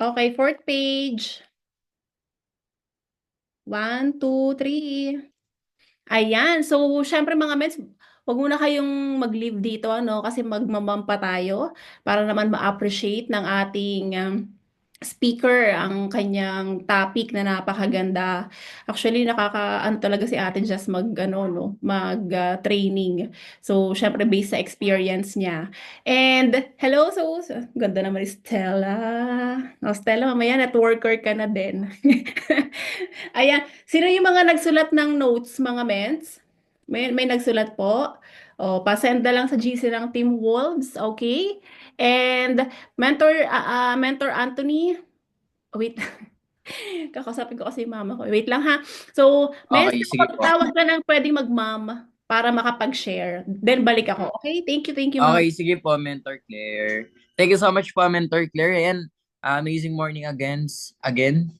Okay, fourth page. 1, 2, 3. Ayan. So, syempre mga mens, wag muna kayong mag-leave dito, ano, kasi magmamam pa tayo para naman ma-appreciate ng ating speaker ang kanyang topic na napakaganda. Actually, ano talaga si Ate Jess mag training. So, syempre based sa experience niya. And hello, ganda naman ni Stella. Stella, mamaya networker ka na din. Ayan, sino yung mga nagsulat ng notes, mga mens? May nagsulat po. Pasend na lang sa GC ng Team Wolves, okay? And Mentor Anthony, wait. Kakasapin ko kasi yung mama ko. Wait lang ha. So, Okay, sige kapag po. tawag ka ng pwedeng mag-ma'am para makapag-share. Then balik ako. Okay? Thank you mga. Okay, sige po, Mentor Claire. Thank you so much po, Mentor Claire. Ayan, Amazing morning again,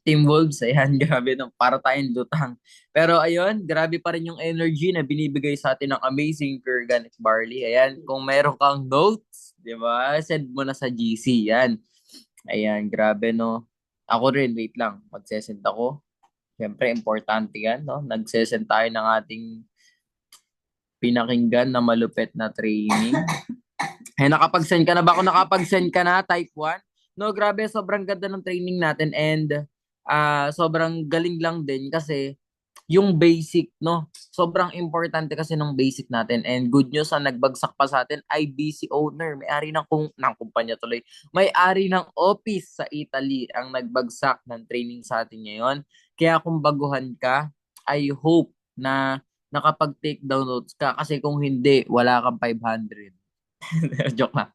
Team Wolves. Ayan, grabe no, para tayong lutang. Pero ayun, grabe pa rin yung energy na binibigay sa atin ng amazing Kurgan Barley. Ayan, kung meron kang notes, di ba, send mo na sa GC. Yan. Ayan, grabe no. Ako rin, wait lang, magsesend ako. Siyempre, importante yan, no? Nagsesend tayo ng ating pinakinggan na malupit na training. Eh, nakapag-send ka na ba? Kung nakapag-send ka na, type 1. No, grabe, sobrang ganda ng training natin and sobrang galing lang din kasi yung basic, no? Sobrang importante kasi ng basic natin and good news ang nagbagsak pa sa atin ay BC owner, may-ari ng kumpanya tuloy. May-ari ng office sa Italy ang nagbagsak ng training sa atin ngayon. Kaya kung baguhan ka, I hope na nakapag-take down notes ka kasi kung hindi, wala kang 500. Joke lang.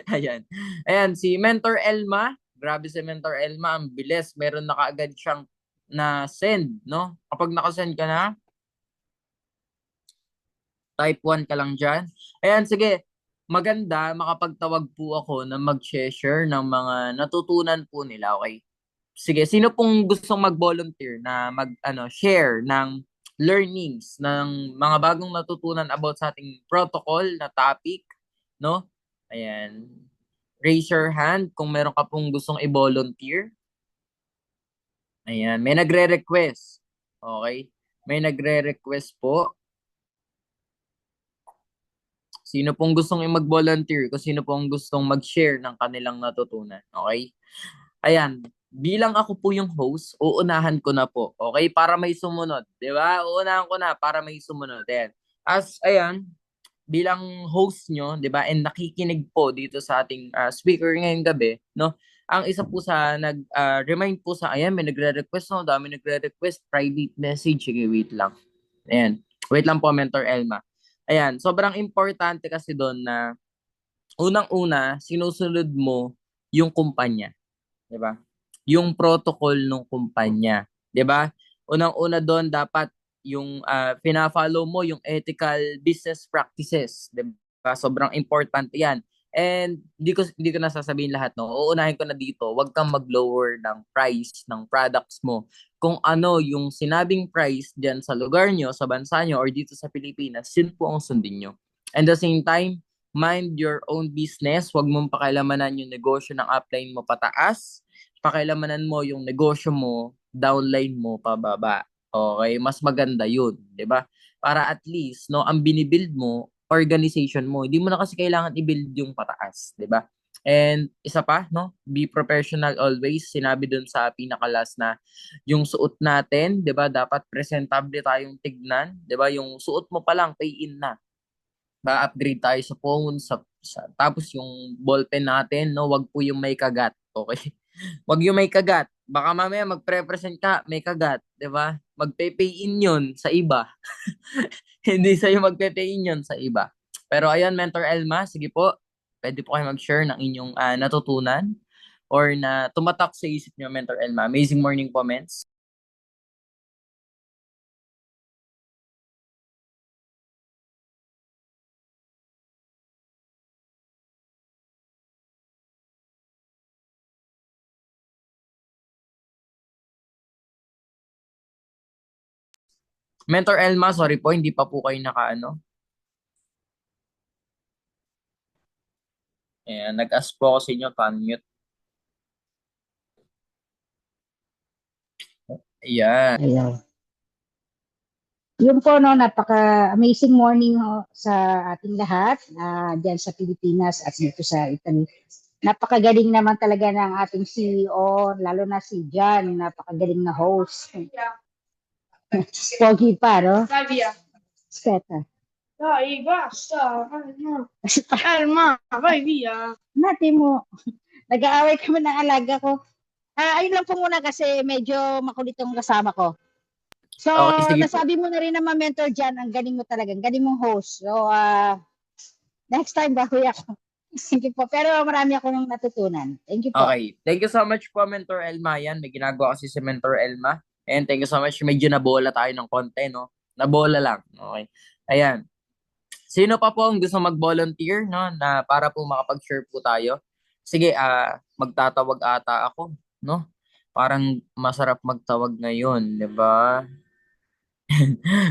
Ayan. Ayan, si Mentor Elma. Grabe si Mentor Elma. Ang bilis. Meron na kaagad siyang na-send, no? Kapag nakasend ka na, type 1 ka lang dyan. Ayan, sige. Maganda, makapagtawag po ako na mag-share ng mga natutunan po nila, okay? Sige, sino pong gustong mag-volunteer na share ng learnings ng mga bagong natutunan about sa ating protocol na topic, no? Ayan. Raise your hand kung meron ka pong gustong i-volunteer. Ayan, may nagre-request. Okay? May nagre-request po. Sino pong gustong mag-volunteer? Kung sino pong gustong mag-share ng kanilang natutunan. Okay? Ayan, bilang ako po yung host, uunahan ko na po. Okay? Para may sumunod. Di ba? Uunahan ko na para may sumunod. Ayan, bilang host nyo, di ba? And nakikinig po dito sa ating speaker ngayong gabi, no? Ang isa po sa nag-remind po sa, ayan, may nagre-request, no? Dami nagre-request, private message. Sige, wait lang. Ayan. Wait lang po, Mentor Elma. Ayan, sobrang importante kasi doon na unang-una, sinusunod mo yung kumpanya. 'Di ba? Yung protocol ng kumpanya, 'di ba? Unang-una doon dapat yung pina-follow mo yung ethical business practices, 'di ba? Sobrang importante 'yan. And hindi ko na sasabihin lahat, no. Uunahin ko na dito, 'wag kang mag-lower ng price ng products mo. Kung ano yung sinabing price diyan sa lugar nyo, sa bansa nyo, or dito sa Pilipinas, yun po ang sundin nyo. And the same time, mind your own business. 'Wag mong pakialamanan yung negosyo ng upline mo pataas, pakialamanan mo yung negosyo mo, downline mo pababa. Okay, mas maganda 'yun, 'di ba? Para at least no, ang binibuild mo, organization mo, hindi mo na kasi kailangan i-build yung pataas, 'di ba? And isa pa, no, be professional always. Sinabi dun sa pinaka-last na yung suot natin, 'di ba? Dapat presentable tayong tignan, 'di ba? Yung suot mo pa lang pay in na. Ba-upgrade tayo sa phone, tapos yung ballpen natin, no, wag po yung may kagat, okay? Wag yung may kagat. Baka mamaya magpre-present ka, may kagat, 'di ba? Magpe-pay in 'yon sa iba. Hindi sa'yo magpe-pay in 'yon sa iba. Pero ayun, Mentor Elma, sige po. Pwede po kayo mag-share ng inyong natutunan or na tumatak sa isip niyo, Mentor Elma. Amazing morning comments. Mentor Elma, sorry po, hindi pa po kayo nakaano. Ayan, nag-ask po ako sa inyo, unmute. Ayan. Ayun. Yun po, no, napaka-amazing morning ho, sa ating lahat, dyan sa Pilipinas at dito sa Italy. Napakagaling naman talaga ng ating CEO, lalo na si John, napakagaling na host. Pogi pa, no? Aspetta. Dai, basta. Calma, vai via. Natin mo, nag-aaway kami ng alaga ko. Ayun lang po muna kasi medyo makulit yung kasama ko. So, Okay, sige po. nasabi mo na rin naman, Mentor Jan, ang galing mo talaga, ang galing mong host. So, next time, bahoy ako. Thank you po. Pero marami akong natutunan. Thank you po. Okay. Thank you so much po, Mentor Elma. Yan, may ginagawa kasi si Mentor Elma. And thank you so much. Medyo nabola tayo ng konti, no? Nabola lang. Okay. Ayan. Sino pa po ang gusto mag-volunteer, no? Na para po makapag-share po tayo. Sige, magtatawag ata ako, no? Parang masarap magtawag ngayon, di ba?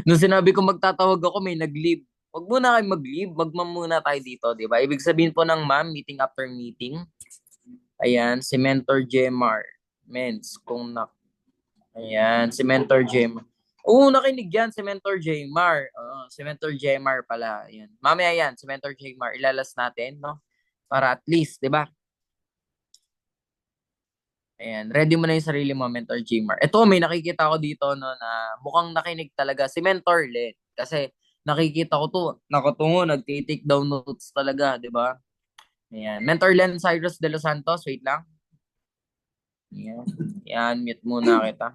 Nung sinabi ko magtatawag ako, may nag-leave. Huwag muna kayo mag-leave, mag-ma'am muna tayo dito, di ba? Ibig sabihin po ng ma'am, meeting after meeting. Ayan, si Mentor Jemar. Mens, kung na... Ayan, si Mentor Jemar. Oo, nakinig yan, si Mentor Jemar. Oo, si Mentor Jemar pala. Ayan. Mamaya yan, si Mentor Jemar. Ilalas natin, no? Para at least, di ba? Ayan, ready mo na yung sarili mo, Mentor Jmar. Ito, may nakikita ko dito no, na mukhang nakinig talaga si Mentor Len. Kasi nakikita ko to, nakatungo, nagtitake down notes talaga, di ba? Ayan. Mentor Len Cyrus de los Santos, wait lang. Ayan, ayan mute muna kita.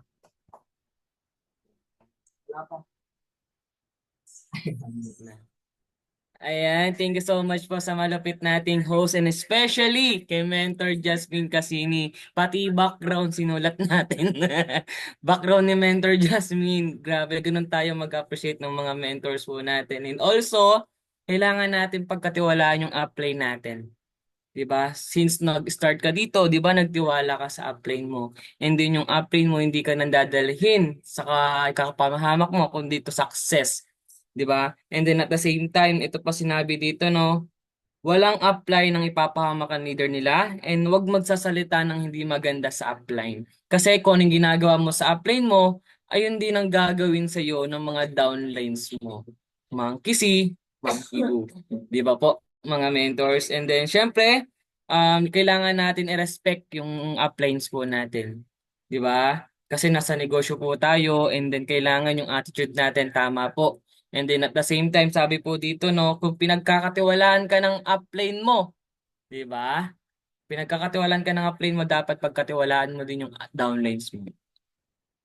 Ayan, thank you so much po sa malapit nating host and especially kay Mentor Jasmine Casini. Pati background sinulat natin. Background ni Mentor Jasmine. Grabe, ganun tayo mag-appreciate ng mga mentors po natin. And also, kailangan natin pagkatiwalaan yung upline natin. 'Di ba? Since nag-start ka dito, 'di ba, nagtiwala ka sa upline mo. And then yung upline mo hindi ka nandadalhin sa ikakapamahamak mo kundi to success. 'Di ba? And then at the same time, ito pa sinabi dito, no, walang upline ng ipapahamak ang leader nila and wag magsasalita ng hindi maganda sa upline. Kasi kung anong ginagawa mo sa upline mo, ayun din ang gagawin sa iyo ng mga downlines mo. Mangkisi, mangkibu. 'Di ba po, mga mentors? And then syempre, kailangan natin i-respect yung uplines po natin. 'Di ba? Kasi nasa negosyo po tayo and then kailangan yung attitude natin tama po. And then at the same time, sabi po dito, no, kung pinagkakatiwalaan ka ng upline mo, 'di ba? Pinagkakatiwalaan ka ng upline mo, dapat pagkatiwalaan mo din yung downlines mo.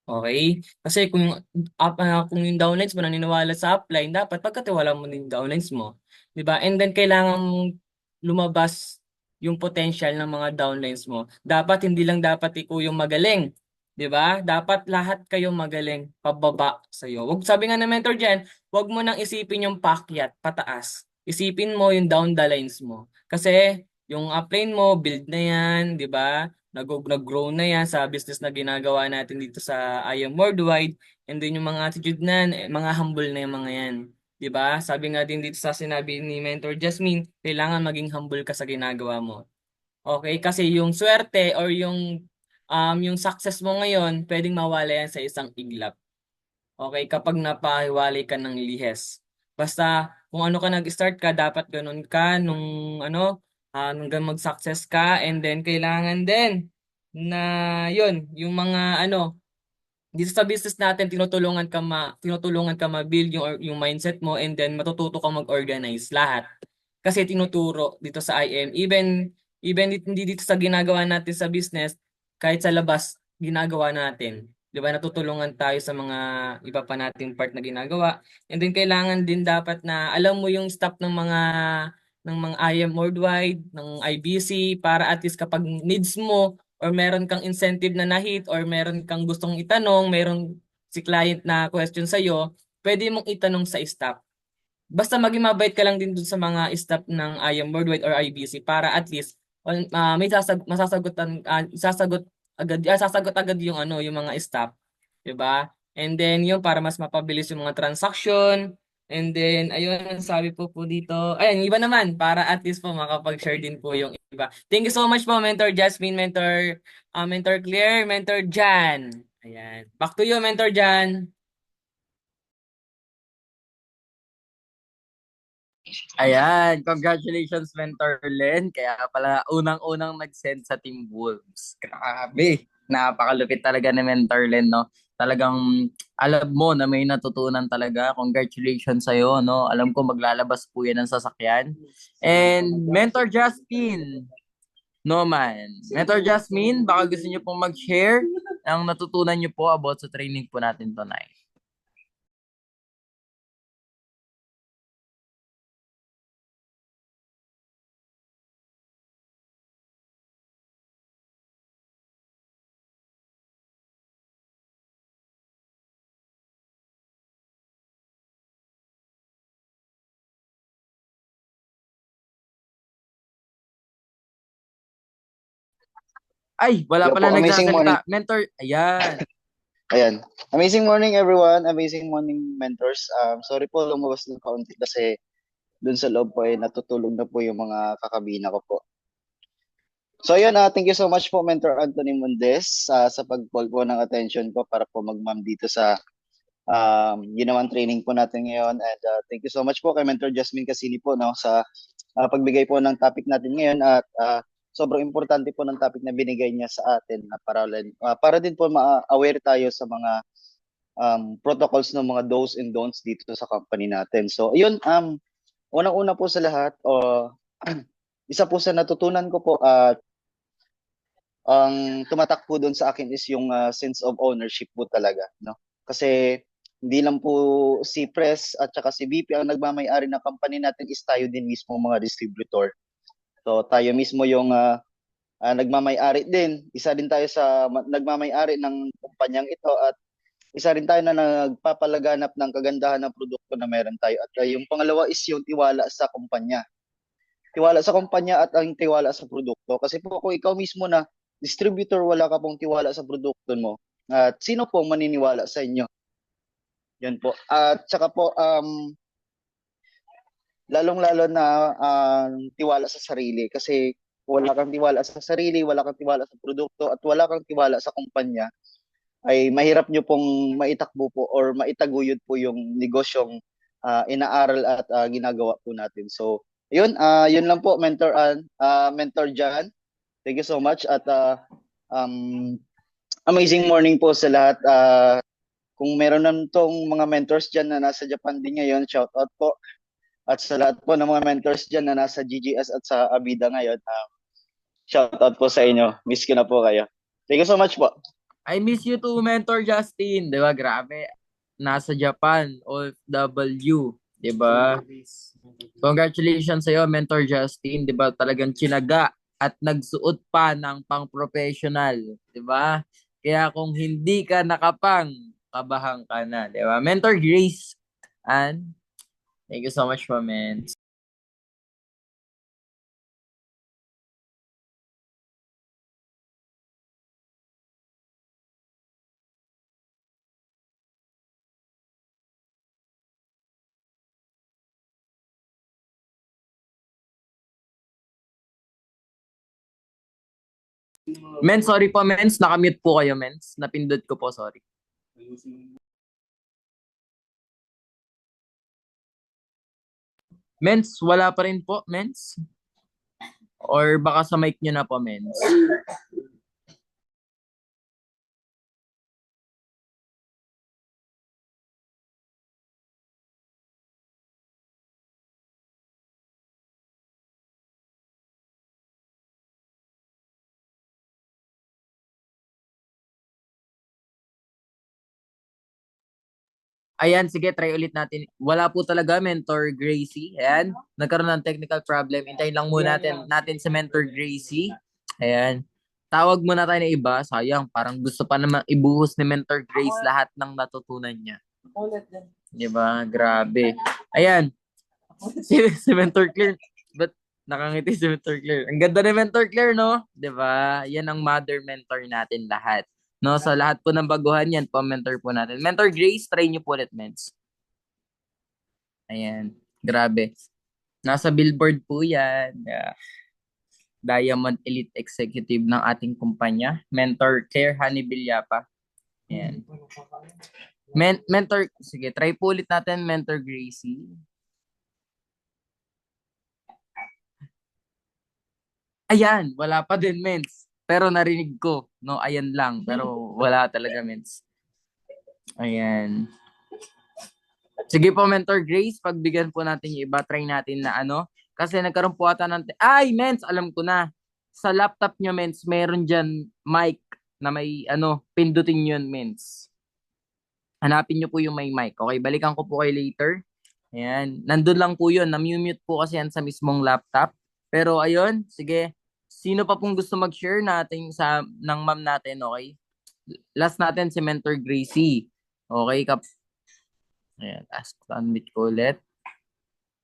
Okay? Kasi kung yung downlines mo naniniwala sa upline, dapat pagkatiwalaan mo din yung downlines mo. 'Di ba? And then kailangan mong lumabas yung potential ng mga downlines mo. Dapat hindi lang dapat ikaw yung magaling. 'Di ba? Dapat lahat kayo magaling pababa sa iyo. Wag, sabi nga ng mentor diyan, wag mo nang isipin yung paakyat pataas. Isipin mo yung down the lines mo. Kasi yung upline mo, build na yan, 'di ba? Nag-grow na yan sa business na ginagawa natin dito sa I Am Worldwide. And then yung mga attitude na yan, mga humble na yung mga yan. 'Di ba? Sabi nga din dito sa sinabi ni Mentor Jasmine, kailangan maging humble ka sa ginagawa mo. Okay? Kasi yung swerte or yung success mo ngayon, pwedeng mawala yan sa isang iglap. Okay? Kapag napahiwalay ka ng lihes. Basta kung ano ka nag-start ka, dapat ganun ka hanggang mag-success ka, and then kailangan din na yun, yung mga dito sa business natin tinutulungan ka ma-build yung mindset mo, and then matututo kang mag-organize lahat. Kasi tinuturo dito sa IM, even hindi dito sa ginagawa natin sa business, kahit sa labas ginagawa natin. 'Di ba? Natutulungan tayo sa mga iba pa nating part na ginagawa. And then kailangan din dapat na alam mo yung staff ng mga IM Worldwide, ng IBC, para at least kapag needs mo or meron kang incentive na na-hit or meron kang gustong itanong, meron si client na question sa iyo, pwede mong itanong sa staff. Basta maging mabait ka lang din dun sa mga staff ng IM Worldwide or IBC para at least may sasagot agad yung yung mga staff, 'di ba? And then yung para mas mapabilis yung mga transaction. And then ayun, sabi po dito. Ayun, yung iba naman para at least po makapag-share din po yung iba. Thank you so much po, Mentor Jasmine, Mentor Claire, Mentor Jan. Ayan. Back to you, Mentor Jan. Ayan, congratulations, Mentor Len. Kaya pala, unang-unang nag-send sa Team Wolves. Grabe, napakalupit talaga ni Mentor Len, no? Talagang alam mo na may natutunan talaga. Congratulations sa'yo, no? Alam ko maglalabas po yan ng sasakyan. And Mentor Justin, no man. Mentor Jasmine, baka gusto niyo pong mag-share ang natutunan niyo po about sa training po natin tonight. Ay, wala Hello po, pala amazing morning. nagsasalita. Mentor, ayan. Ayan. Amazing morning everyone. Amazing morning mentors. Sorry po lumabas ng kaunti kasi dun sa loob po ay natutulog na po yung mga kakabina ko po. So yun, thank you so much po Mentor Anthony Mundes sa pag-call po ng attention ko para po mag-ma'am dito sa ginawan training po natin ngayon. And thank you so much po kay Mentor Jasmine Casini po no, sa pagbigay po ng topic natin ngayon at sobrang importante po ng topic na binigay niya sa atin na para din po ma-aware tayo sa mga protocols ng mga do's and don'ts dito sa company natin. So, ayun, unang-una po sa lahat, isa po sa natutunan ko po at ang tumatak po doon sa akin is yung sense of ownership po talaga, no? Kasi hindi lang po si Press at saka si VP ang nagmamay-ari ng company natin, is tayo din mismo mga distributor. So tayo mismo yung nagmamay-ari din. Isa din tayo sa nagmamay-ari ng kumpanyang ito at isa rin tayo na nagpapalaganap ng kagandahan ng produkto na meron tayo. At yung pangalawa is yung tiwala sa kumpanya. Tiwala sa kumpanya at ang tiwala sa produkto. Kasi po kung ikaw mismo na distributor, wala ka pong tiwala sa produkto mo, at sino po maniniwala sa inyo? Yan po. At saka po, lalong-lalo na tiwala sa sarili. Kasi wala kang tiwala sa sarili, wala kang tiwala sa produkto, at wala kang tiwala sa kumpanya, ay mahirap nyo pong maitakbo po or maitaguyod po yung negosyong inaaral at ginagawa po natin. So, yun lang po, Mentor John. Thank you so much at amazing morning po sa lahat. Kung meron na tong mga mentors dyan na nasa Japan din ngayon, shout out po. At sa lahat po ng mga mentors dyan na nasa GGS at sa Abida ngayon, shout out po sa inyo. Miss ko na po kayo. Thank you so much po. I miss you too, Mentor Justin. Di ba? Grabe. Nasa Japan, OFW. Di ba? Congratulations sa'yo, Mentor Justin. Di ba? Talagang tsinaga at nagsuot pa ng pang-professional. Di ba? Kaya kung hindi ka nakapang, kabahan ka na. Di ba? Mentor Grace. And thank you so much for men. Men, sorry po, mens. Nakamute po kayo, mens. Napindot ko po, sorry. Mens, wala pa rin po, mens? Or baka sa mic nyo na po, mens? Ayan, sige, try ulit natin. Wala po talaga, Mentor Gracie. Ayan, nagkaroon ng technical problem. Hintayin lang muna natin si Mentor Gracie. Ayan. Tawag muna tayo ng iba. Sayang, parang gusto pa naman ibuhos ni Mentor Grace lahat ng natutunan niya. Diba? Grabe. Ayan. Si Mentor Claire. Ba't nakangiti si Mentor Claire? Ang ganda ni Mentor Claire, no? Diba? Yan ang mother mentor natin lahat. No, sa lahat po ng baguhan yan po, mentor po natin. Mentor Grace, try nyo po ulit, mens. Ayan, grabe. Nasa billboard po yan. Yeah. Diamond Elite Executive ng ating kumpanya. Mentor Claire Honey Villapa. Ayan. Mentor, sige, try po ulit natin, Mentor Gracie. Ayan, wala pa din, mens. Pero narinig ko, no, ayan lang. Pero wala talaga, mens. Ayan. Sige po, Mentor Grace, pagbigyan po natin yung iba, try natin na ano. Kasi nagkaroon po ata ng... Ay, mens, alam ko na. Sa laptop nyo, mens, meron dyan mic na may, ano, pindutin yun, mens. Hanapin nyo po yung may mic. Okay, balikan ko po kayo later. Ayan. Nandun lang po yun. Namumute po kasi yan sa mismong laptop. Pero ayun, sige. Sino pa pong gusto mag-share natin ng ma'am natin, okay? Last natin si Mentor Gracie. Okay, ayan, ask to unmute ko ulit.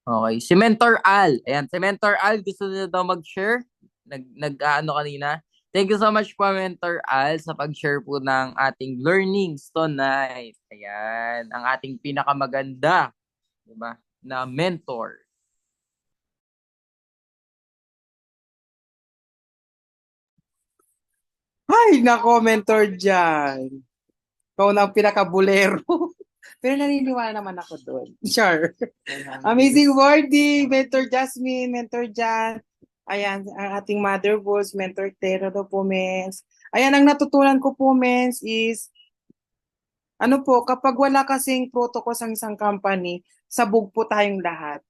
Okay, si Mentor Al. Ayan, si Mentor Al gusto niya daw mag-share. Nag-ano kanina. Thank you so much po, Mentor Al, sa pag-share po ng ating learnings tonight. Ayan, ang ating pinakamaganda, di ba, na mentor. Ay, nako, mentor dyan. Ikaw na ang pinakabulero. Pero naniniwala naman ako doon. Sure. Amazing morning, Mentor Jasmine, Mentor Jan. Ayan, ang ating mother boss, Mentor Tero do po, Mens. Ayan, ang natutunan ko po, Mens, is, ano po, kapag wala kasing protocol sa isang company, sabog po tayong lahat.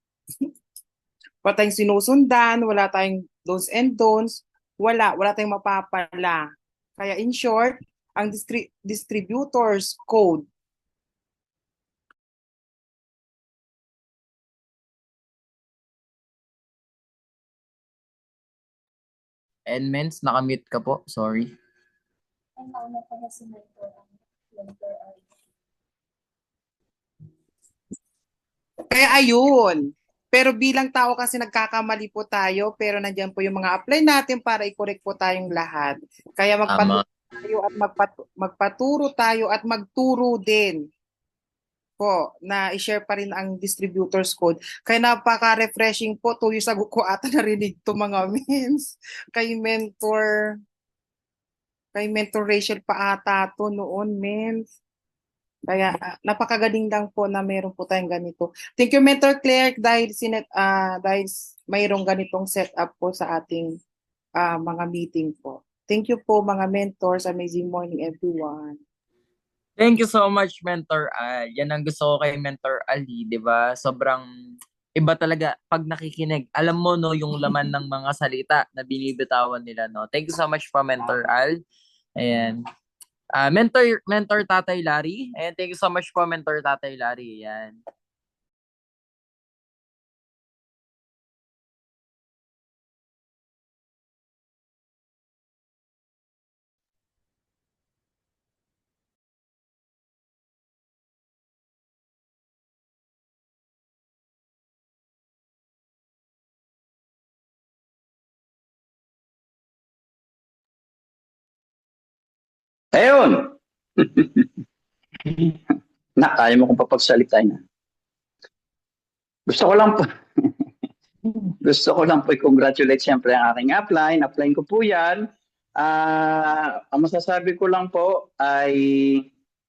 Wala tayong sinusundan, wala tayong do's and don'ts, wala tayong mapapala. Kaya in short, ang distributors code, And Mens, nakamute ka po. Sorry. kaya ayun. Pero bilang tao kasi nagkakamali po tayo, pero nandiyan po yung mga apply natin para i-correct po tayong lahat. Kaya Tama. magpaturo tayo at magturo din po na i-share pa rin ang distributor's code. Kaya napaka-refreshing po. 2 years ago ko ata narinig to mga mens. Kay Mentor Rachel pa ata to noon, mens. Kaya napakagaling lang po na meron po tayong ganito. Thank you, Mentor Claire, dahil mayroong ganitong setup po sa ating mga meeting po. Thank you po mga mentors. Amazing morning, everyone. Thank you so much, Mentor Al. Yan ang gusto ko kay Mentor Ali, di ba? Sobrang iba talaga pag nakikinig. Alam mo, no, yung laman ng mga salita na binibitawan nila, no? Thank you so much po, Mentor Al. Ayan. Mentor Tatay Larry. Ayan, thank you so much po, Mentor Tatay Larry. Ayan. Ayun! Kaya mo kong papagsalitain na. Gusto ko lang po i-congratulate siyempre ang aking upline. Upline ko po yan. Ang masasabi ko lang po ay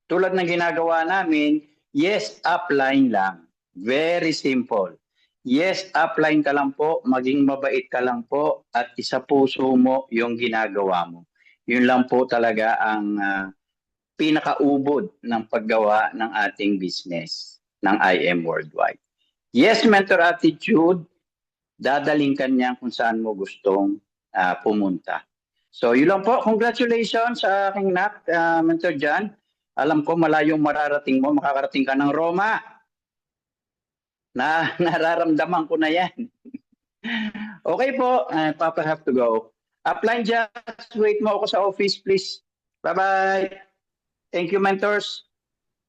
tulad ng ginagawa namin, yes, upline lang. Very simple. Yes, upline ka lang po, maging mabait ka lang po, at isa puso mo yung ginagawa mo. Yun lang po talaga ang pinakaubod ng paggawa ng ating business ng IM Worldwide. Yes, mentor attitude, dadaling ka niya kung saan mo gustong pumunta. So, yun lang po. Congratulations sa aking Mentor Jan. Alam ko malayong mararating mo, makakarating ka ng Roma. Nararamdaman ko na yan. Okay po, Papa have to go. Upline, just wait mo ako sa office, please. Bye-bye. Thank you, mentors.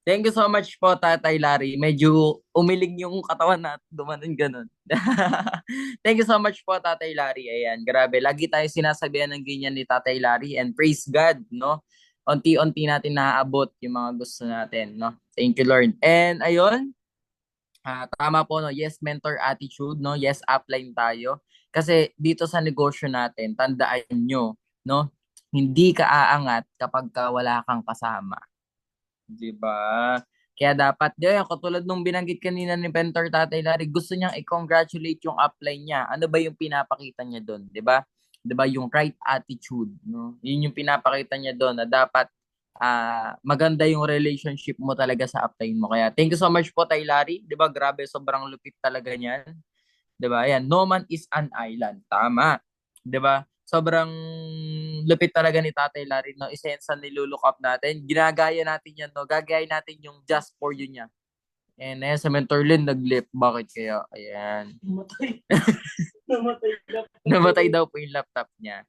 Thank you so much po, Tatay Larry. Medyo umiling yung katawan na dumanon ganun. Thank you so much po, Tatay Larry. Ayan, grabe. Lagi tayo sinasabihan ng ganyan ni Tatay Larry, and praise God, no? Unti-unti natin naaabot yung mga gusto natin, no? Thank you, Lord. And ayun, tama po, no? Yes, mentor attitude, no? Yes, upline tayo. Kasi dito sa negosyo natin, tandaan nyo, no? Hindi ka aangat kapag wala kang kasama. Diba? Kaya dapat, katulad nung binanggit kanina ni Mentor Tatay Larry, gusto niyang i-congratulate yung upline niya. Ano ba yung pinapakita niya doon? Diba? Diba yung right attitude? No? Yun yung pinapakita niya doon na dapat maganda yung relationship mo talaga sa upline mo. Kaya thank you so much po, Tay Larry. Diba? Grabe, sobrang lupit talaga niyan. Diba? Ayan, no man is an island. Tama. Diba? Sobrang lupit talaga ni Tatay Larry, no? Isa yan sa nilulook up natin. Ginagaya natin yan, no? Gagaya natin yung just for you niya. And ayan, sa Mentor Lynn, nag-lip. Bakit kaya? Ayan. Namatay daw po yung laptop niya.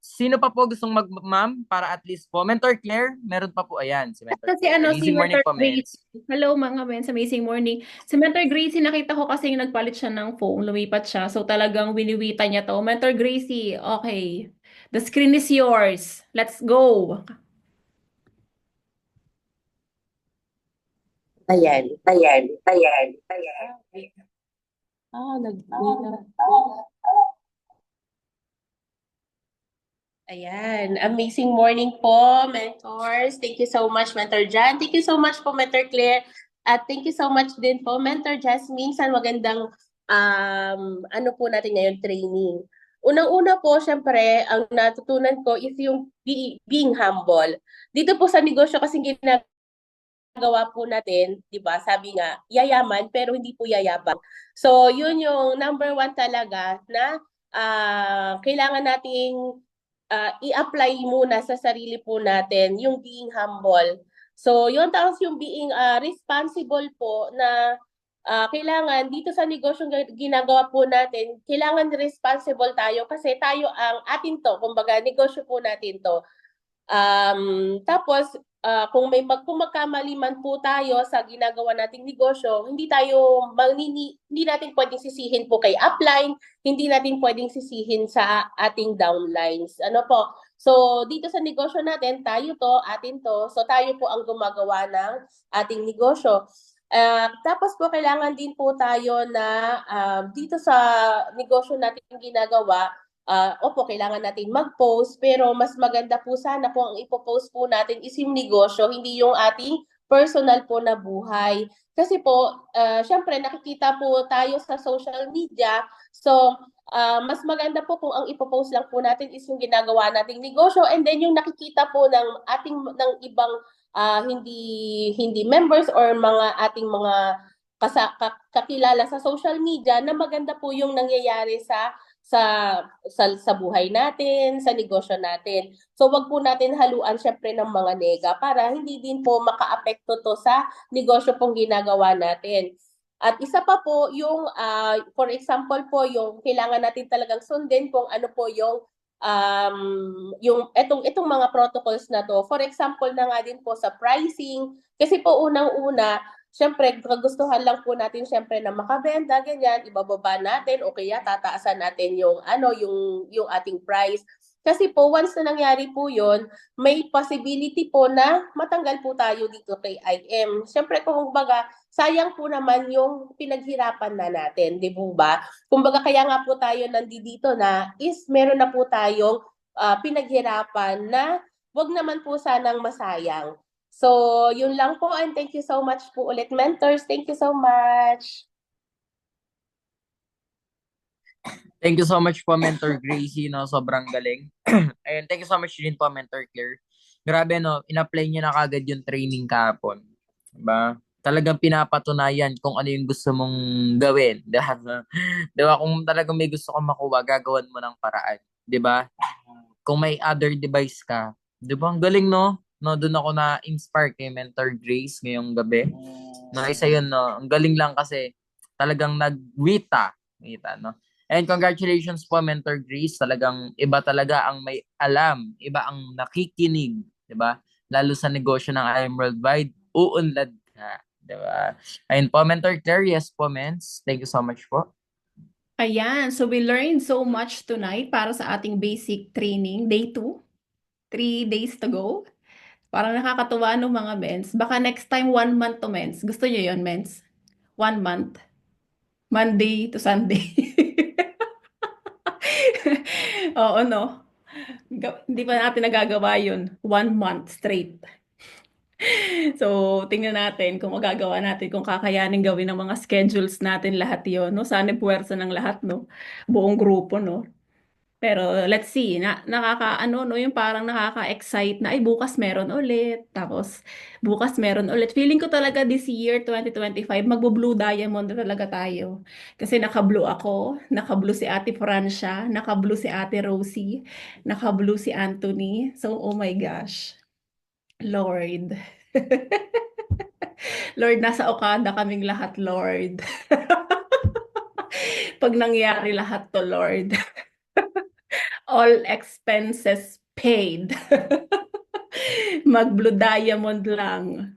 Sino pa po gustong mag-ma'am para at least po? Mentor Claire, meron pa po. Ayan, si Mentor Kasi Claire. si Amazing morning Mentor po, men. Grace. Hello mga men, amazing morning. Si Mentor Gracie, nakita ko kasi nagpalit siya ng phone, lumipat siya. So talagang winiwita niya to. Mentor Gracie, okay. The screen is yours. Let's go. Ayan. Ayan. Amazing morning po, mentors. Thank you so much, Mentor Jan. Thank you so much po, Mentor Claire. At thank you so much din po, Mentor Jasmine, sa magandang ano po natin ngayon, training. Unang-una po, syempre, ang natutunan ko is yung being humble. Dito po sa negosyo kasi ginagawa po natin, di ba? Sabi nga, yayaman pero hindi po yayabang. So, yun yung number one talaga na kailangan nating i-apply muna sa sarili po natin, yung being humble. So, yun, tapos yung being responsible po na kailangan dito sa negosyong ginagawa po natin, kailangan responsible tayo kasi tayo ang atin to, kumbaga negosyo po natin to. Tapos, kung magkamali man po tayo sa ginagawa nating negosyo, hindi natin pwedeng sisihin po kay upline, hindi natin pwedeng sisihin sa ating downlines. Ano po? So, dito sa negosyo natin, tayo to, atin to. So, tayo po ang gumagawa ng ating negosyo. Tapos po, kailangan din po tayo na dito sa negosyo natin ginagawa, opo, kailangan natin mag-post, pero mas maganda po sana kung ang ipopost po natin is yung negosyo, hindi yung ating personal po na buhay. Kasi po, syempre nakikita po tayo sa social media, so mas maganda po kung ang ipopost lang po natin is yung ginagawa nating negosyo, and then yung nakikita po ng ibang hindi members or ating mga kakilala sa social media, na maganda po yung nangyayari sa buhay natin, sa negosyo natin. So wag po natin haluan syempre ng mga nega para hindi din po makaapekto to sa negosyo pong ginagawa natin. At isa pa po yung for example po yung kailangan natin talagang sundin kung ano po yung itong mga protocols na to. For example na nga din po sa pricing, kasi po unang-una, syempre, kagustuhan lang po natin syempre na makabenta, ganyan, ibababa natin o kaya tataasan natin yung ating price. Kasi po, once na nangyari po yun, may possibility po na matanggal po tayo dito kay IM. Syempre, kumbaga, sayang po naman yung pinaghirapan na natin, di po ba? Kumbaga, kaya nga po tayo nandito na is meron na po tayong pinaghirapan na wag naman po sanang masayang. So, yun lang po, and thank you so much po ulit, mentors. Thank you so much. Thank you so much po, Mentor Gracie, no? Sobrang galing. Ayun, thank you so much din po, Mentor Claire. Grabe, no? In-apply niyo na kagad yung training kahapon. Diba? Talagang pinapatunayan kung ano yung gusto mong gawin. Diba? Kung talagang may gusto kang makuha, gagawan mo ng paraan. Diba? Kung may other device ka, diba? Ang galing, no? No, doon ako na-inspire kay Mentor Grace ngayong gabi. No, isa yun, no? Ang galing lang kasi talagang nagwita. No? And congratulations po, Mentor Grace. Talagang iba talaga ang may alam. Iba ang nakikinig. Diba? Lalo sa negosyo ng IM Worldwide. Uunlad ka. Diba? Ayun po, Mentor Claire. Yes po, Mens. Thank you so much po. Ayan, so we learned so much tonight para sa ating basic training, day 2. 3 days to go. Parang nakakatuwa no mga mens. Baka next time 1 month to mens. Gusto nyo yun, mens? 1 month. Monday to Sunday. Oo, no? Hindi pa natin nagagawa yun. 1 month straight. So, tingnan natin kung magagawa natin, kung kakayanin gawin ng mga schedules natin lahat yun, no? Sana puwersa ng lahat, no? Buong grupo, no? Pero let's see, no, yung parang nakaka-excite na, ay bukas meron ulit, tapos bukas meron ulit. Feeling ko talaga this year, 2025, magbo-blue diamond na talaga tayo. Kasi naka-blue ako, naka-blue si Ate Francia, naka-blue si Ate Rosie, naka-blue si Anthony. So, oh my gosh. Lord. Lord, nasa Okada kaming lahat, Lord. Pag nangyari lahat to, Lord. All expenses paid. Mag-blue diamond lang.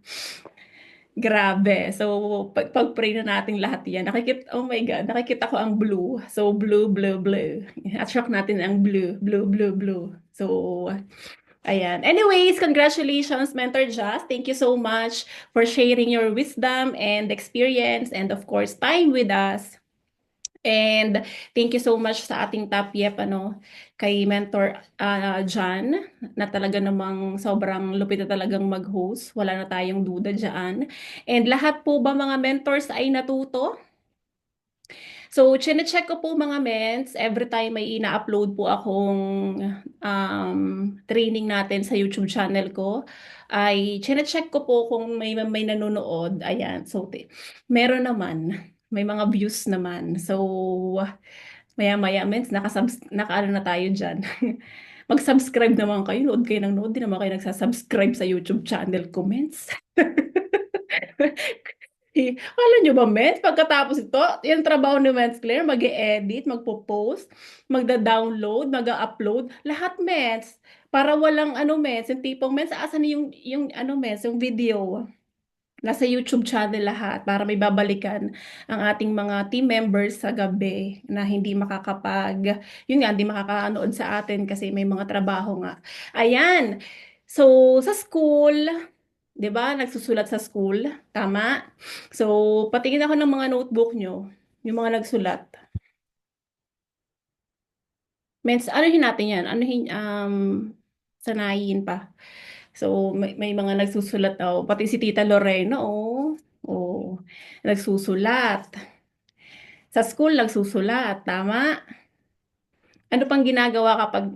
Grabe. So, pag-pray na natin lahat yan. Oh my God, nakikita ko ang blue. So, blue, blue, blue. At shock natin ang blue, blue, blue, blue. So, ayan. Anyways, congratulations, Mentor Jazz. Thank you so much for sharing your wisdom and experience and of course, time with us. And thank you so much sa ating top yep, kay Mentor John, na talaga namang sobrang lupit na talagang mag-host. Wala na tayong duda dyan. And lahat po ba mga mentors ay natuto? So, chine-check ko po mga ments, every time may ina-upload po akong training natin sa YouTube channel ko, ay chine-check ko po kung may nanonood. Ayan, so meron naman, may mga views naman. So, maya-maya ments, naka-ano na tayo dyan. Mag-subscribe naman kayo, nood kayo ng nood, di naman kayo nagsasubscribe sa YouTube channel ko, ments. Akala nyo ba, Mens? Pagkatapos ito, yung trabaho ni Mens Claire, mag-e-edit, magpo-post, magda-download, mag-upload, lahat, Mens. Para walang, Mens, yung tipong, Mens, asan yung Mens, yung video? Nasa YouTube channel lahat para may babalikan ang ating mga team members sa gabi na hindi hindi makakanood sa atin kasi may mga trabaho nga. Ayan. So, sa school, 'di ba? Nagsusulat sa school, tama? So, patingin ako ng mga notebook nyo, yung mga nagsulat. Mens, anuhin natin yan? Sanayin pa. So, may mga nagsusulat, pati si Tita Lorena, nagsusulat. Sa school, nagsusulat, tama? Ano pang ginagawa kapag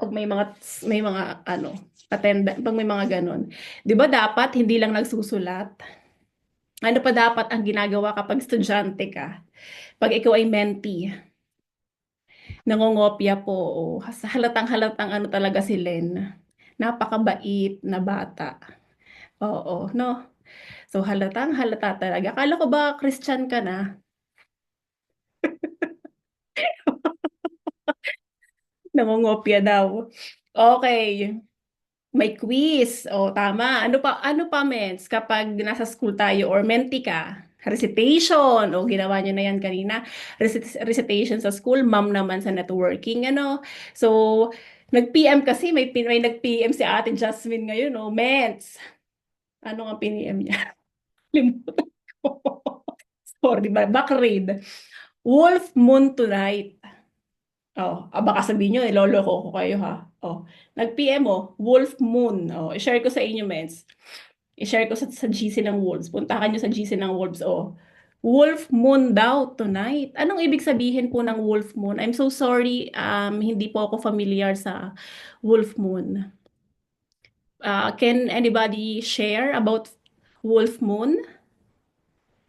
may mga pag may mga ganun? 'Di ba dapat hindi lang nagsusulat? Ano pa dapat ang ginagawa kapag estudyante ka? Pag ikaw ay mentee, nangongopya po, halatang-halatang talaga si Len. Napakabait na bata. Oo, no? So, halatang-halata talaga. Akala ko ba Christian ka na? Nangongopya daw. Okay. May quiz. Tama. Ano pa, Mens? Kapag nasa school tayo or mentee ka, recitation. Ginawa nyo na yan kanina. Recitation sa school, ma'am naman sa networking. So, nag-PM kasi, may nag-PM si Ate Jasmine ngayon, Mens. Ano ang PM niya? Limutan ko. Sorry, backread. Wolf Moon Tonight. Baka sabihin nyo, niloloko ko kayo ha. Nag-PM Wolf Moon. I-share ko sa inyo, mens. I-share ko sa GC ng Wolves. Puntahan nyo sa GC ng Wolves. Wolf Moon daw tonight. Anong ibig sabihin po ng Wolf Moon? I'm so sorry, hindi po ako familiar sa Wolf Moon. Can anybody share about Wolf Moon?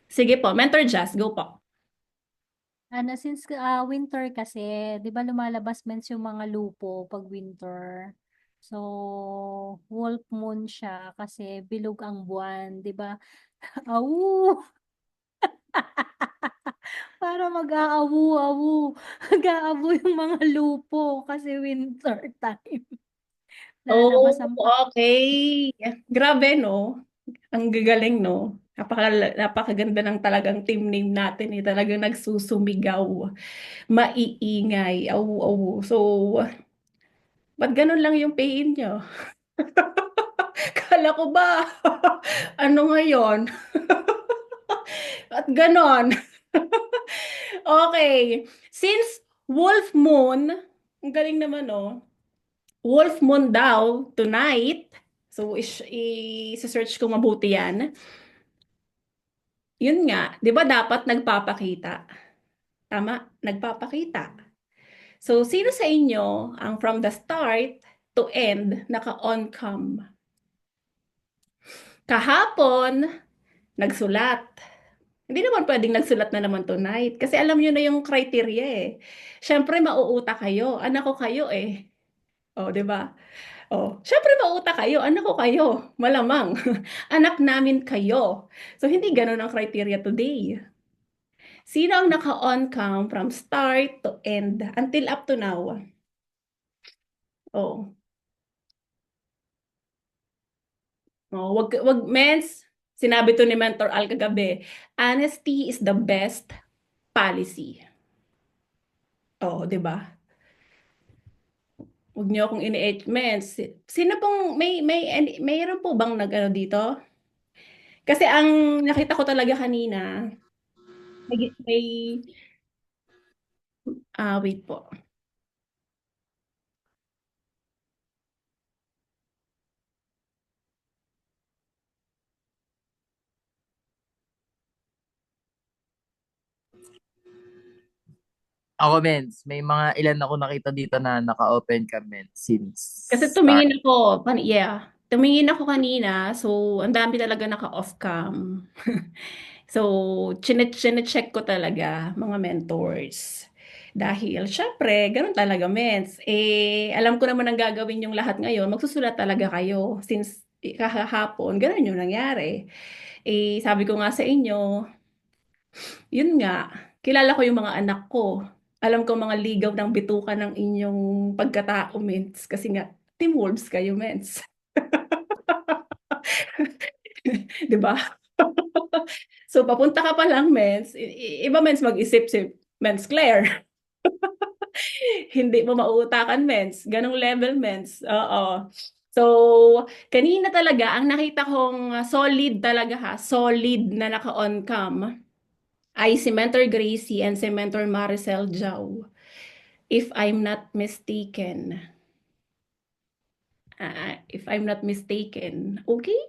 Sige po, Mentor Jazz, go po. Since winter kasi, 'di ba lumalabas mens yung mga lupo pag winter. So, wolf moon siya kasi bilog ang buwan, 'di ba? Awu! Para mag-aawu-awu. Mag-aawu yung mga lupo kasi winter time. Lalabas ang Okay. Grabe, no? Ang gagaling, no? Napakaganda ng talagang team name natin. Talagang nagsusumigaw. Maiingay. Awu-awu. So, ba't ganun lang yung pain nyo? Kala ko ba? Ano ngayon? At ganon. Okay. Since Wolf Moon, ang galing naman, Wolf Moon daw tonight. So, i-search ko mabuti yan. Yun nga, di ba dapat nagpapakita? Tama, nagpapakita. So, sino sa inyo ang from the start to end naka-on cam? Kahapon, nagsulat. Hindi naman pwedeng nagsulat na naman tonight kasi alam nyo na yung criteria eh. Siyempre, mauuta kayo. Anak ko kayo eh. Di ba? Syempre mauuta kayo. Anak ko kayo. Malamang. Anak namin kayo. So, hindi ganun ang criteria today. Sino ang naka-on cam from start to end until up to now? Wag mens. Sinabi to ni Mentor Al kagabi, honesty is the best policy. Di ba? Huwag niyo akong ini-mens. Sino pong mayroon po bang nag-ano dito? Kasi ang nakita ko talaga kanina, may wait po. Ako, Mens, may mga ilan ako nakita dito na naka-open ka, Mens, since Kasi start. tumingin ako kanina, so ang dami talaga naka-off cam. So, check ko talaga mga mentors. Dahil, syempre, ganun talaga, mens. Alam ko naman ang gagawin yung lahat ngayon, magsusulat talaga kayo. Since kahapon, ganun yung nangyari. Sabi ko nga sa inyo, yun nga, kilala ko yung mga anak ko. Alam ko mga ligaw ng bituka ng inyong pagkatao, mens. Kasi nga, Team Wolves kayo, mens. 'Di ba? So, papunta ka pa lang, mens. Iba, mens, mag-isip si Mens Claire. Hindi mo mauutakan, mens. Ganong level, mens. Oo. So, kanina talaga, ang nakita kong solid talaga ha, solid na naka-on cam ay si Mentor Gracie and si Mentor Maricel Jau. If I'm not mistaken. If I'm not mistaken. Okay?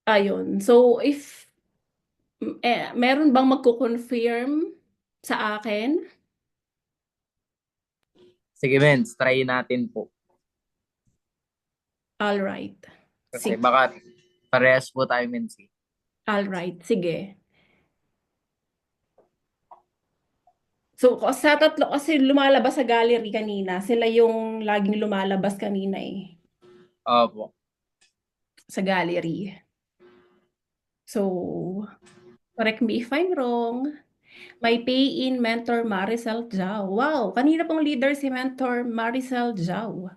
Ayun. So, if meron bang magko-confirm sa akin? Sige, Mens, try natin po. All right. Kasi Sige. baka parehas po tayo, Mens. All right. Sige. So, sa tatlo kasi lumalabas sa gallery kanina. Sila yung laging lumalabas kanina eh. Opo. Sa gallery. So, correct me if I'm wrong. May pay-in Mentor Maricel Jau. Wow, kanina pong leader si Mentor Maricel Jau.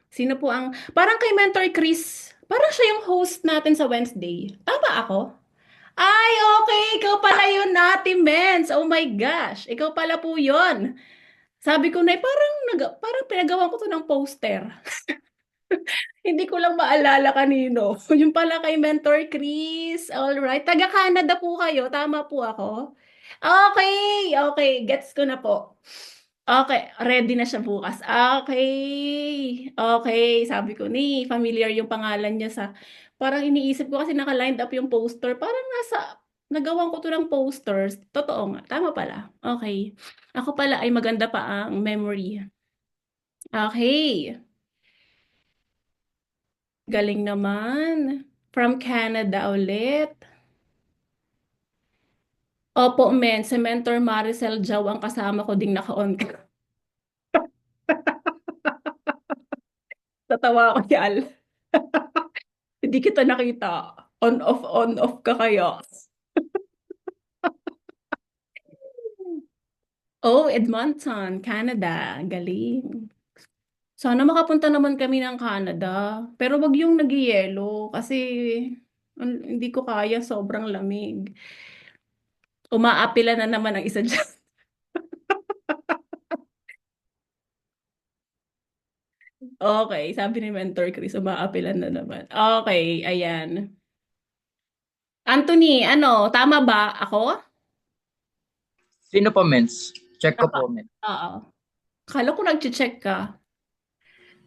Sino po ang... Parang kay Mentor Chris, parang siya yung host natin sa Wednesday. Tama ako? Ay, okay. Ikaw pala yun natin, Mens. Oh my gosh. Ikaw pala po yun. Sabi ko na, parang pinagawan ko to ng poster. Hindi ko lang maalala kanino. Yung pala kay Mentor Chris. Alright. Taga Canada po kayo. Tama po ako? Okay. Okay. Gets ko na po. Okay. Ready na siya bukas. Okay. Okay. Sabi ko ni, familiar yung pangalan niya sa... Parang iniisip ko kasi naka-lined up yung poster. Parang nagawan ko to ng posters. Totoo nga. Tama pala. Okay. Ako pala ay maganda pa ang memory. Okay. Galing naman. From Canada ulit. Opo, men. Si Mentor Maricel Jau ang kasama ko ding naka-on ka. Tatawa ako, Yal. Hindi kita nakita. On off ka kaya. Oh, Edmonton, Canada. Galing. Sana makapunta naman kami ng Canada. Pero wag yung nagyayelo kasi hindi ko kaya, sobrang lamig. Umaapila na naman ang isa dyan. Okay, sabi ni Mentor Chris, umaapilan na naman. Okay, ayan. Anthony, tama ba ako? Sino po, Mens? Check ko po, Mens. Oo. Kala ko nag-check ka.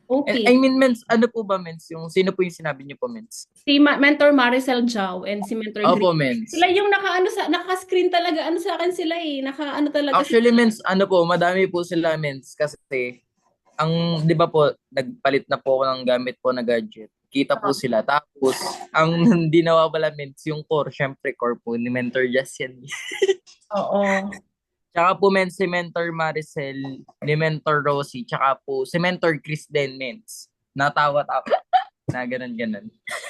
Okay. I mean, Mens, ano po ba, Mens? Sino po yung sinabi niyo po, Mens? Si Mentor Maricel Jau and si Mentor Opo, Green. Mens. Sila yung naka-screen talaga. Sa akin sila eh. Talaga. Actually, Mens, madami po sila, Mens. Kasi, di ba po, nagpalit na po ako ng gamit po na gadget. Kita po sila. Tapos, ang hindi nawawala, Mens, yung core. Syempre, core po ni Mentor Jazz yan. Oo. Tsaka po, Mens, si Mentor Maricel, ni Mentor Rosie, tsaka po si Mentor Chris din, Mens. Natawa-tawa. Na ganun.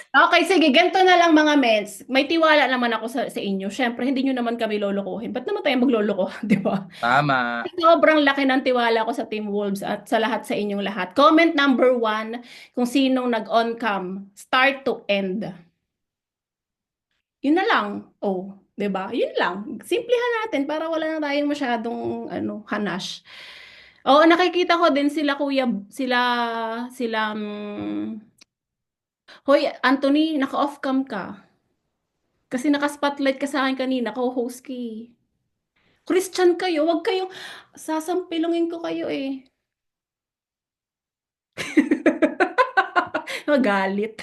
Okay, sige. Ganito na lang mga mens. May tiwala naman ako sa inyo. Syempre, hindi nyo naman kami lolokohin. Ba't naman tayo magloloko? Di ba? Tama. Sobrang laki ng tiwala ko sa Team Wolves at sa lahat sa inyong lahat. Comment number 1 kung sinong nag-on cam. Start to end. Yun na lang. Oh, 'di ba? Yun lang. Simplihan natin para wala na tayong masyadong hanash. Oo, nakikita ko din sila kuya, sila, Hoy, Anthony, naka-off cam ka. Kasi naka-spotlight ka sa akin kanina, co-host ka eh. Christian kayo, wag kayong, sasampilungin ko kayo eh. Magalit.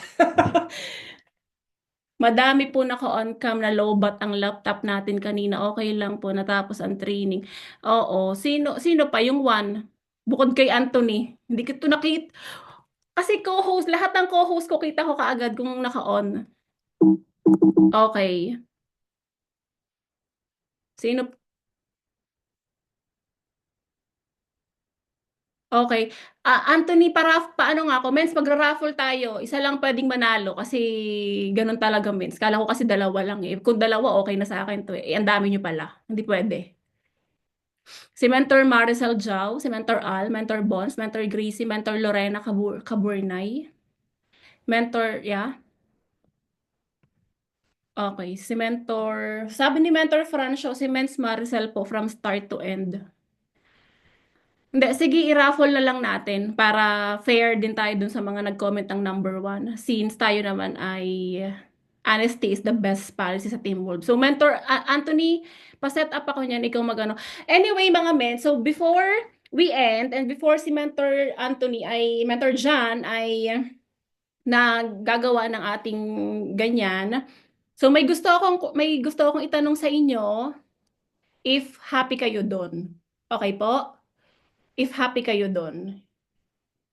Madami po naka-on cam na lowbat ang laptop natin kanina. Okay lang po, natapos ang training. Oo, sino pa yung one? Bukod kay Anthony. Hindi ko to nakita. Kasi co-host, lahat ng co-host ko kita ko kaagad kung naka-on. Okay. Sino? Okay. Anthony, paano nga ako? Mens, magra-raffle tayo. Isa lang pwedeng manalo kasi ganun talaga, Mens. Kala ko kasi dalawa lang eh. Kung dalawa, okay na sa akin to eh. Ang dami nyo pala. Hindi pwede. Si Mentor Maricel Jau, si Mentor Al, Mentor Bons, Mentor Gracie, Mentor Lorena Caburnay. Mentor, yeah. Okay. Si Mentor, sabi ni Mentor Francio, si Mens Maricel po from start to end. Hindi, sige, i-raffle na lang natin para fair din tayo dun sa mga nag-comment ng number 1. Since tayo naman ay honesty is the best policy sa Team Wolf. So, Mentor Anthony, pa-set up ako niyan, ikaw magano. Anyway, mga men, so before we end and before si Mentor Mentor John ay nagagawa ng ating ganyan. So, may gusto akong itanong sa inyo if happy kayo doon. Okay po? If happy kayo doon.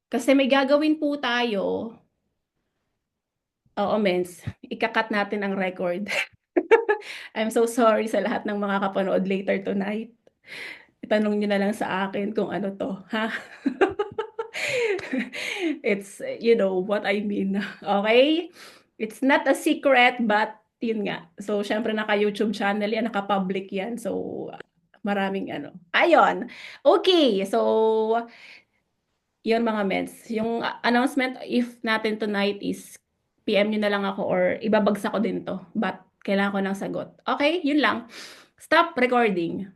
Kasi may gagawin po tayo. Oo, Mens. Ikakat natin ang record. I'm so sorry sa lahat ng mga kapanood later tonight. Itanong nyo na lang sa akin kung ano to. Ha? It's, you know what I mean. Okay? It's not a secret, but yun nga. So, syempre naka-YouTube channel yan, naka-public yan. So, maraming Ayun. Okay. So, yun mga mens. Yung announcement if natin tonight is PM nyo na lang ako or ibabagsak ko din to. But kailangan ko ng sagot. Okay? Yun lang. Stop recording.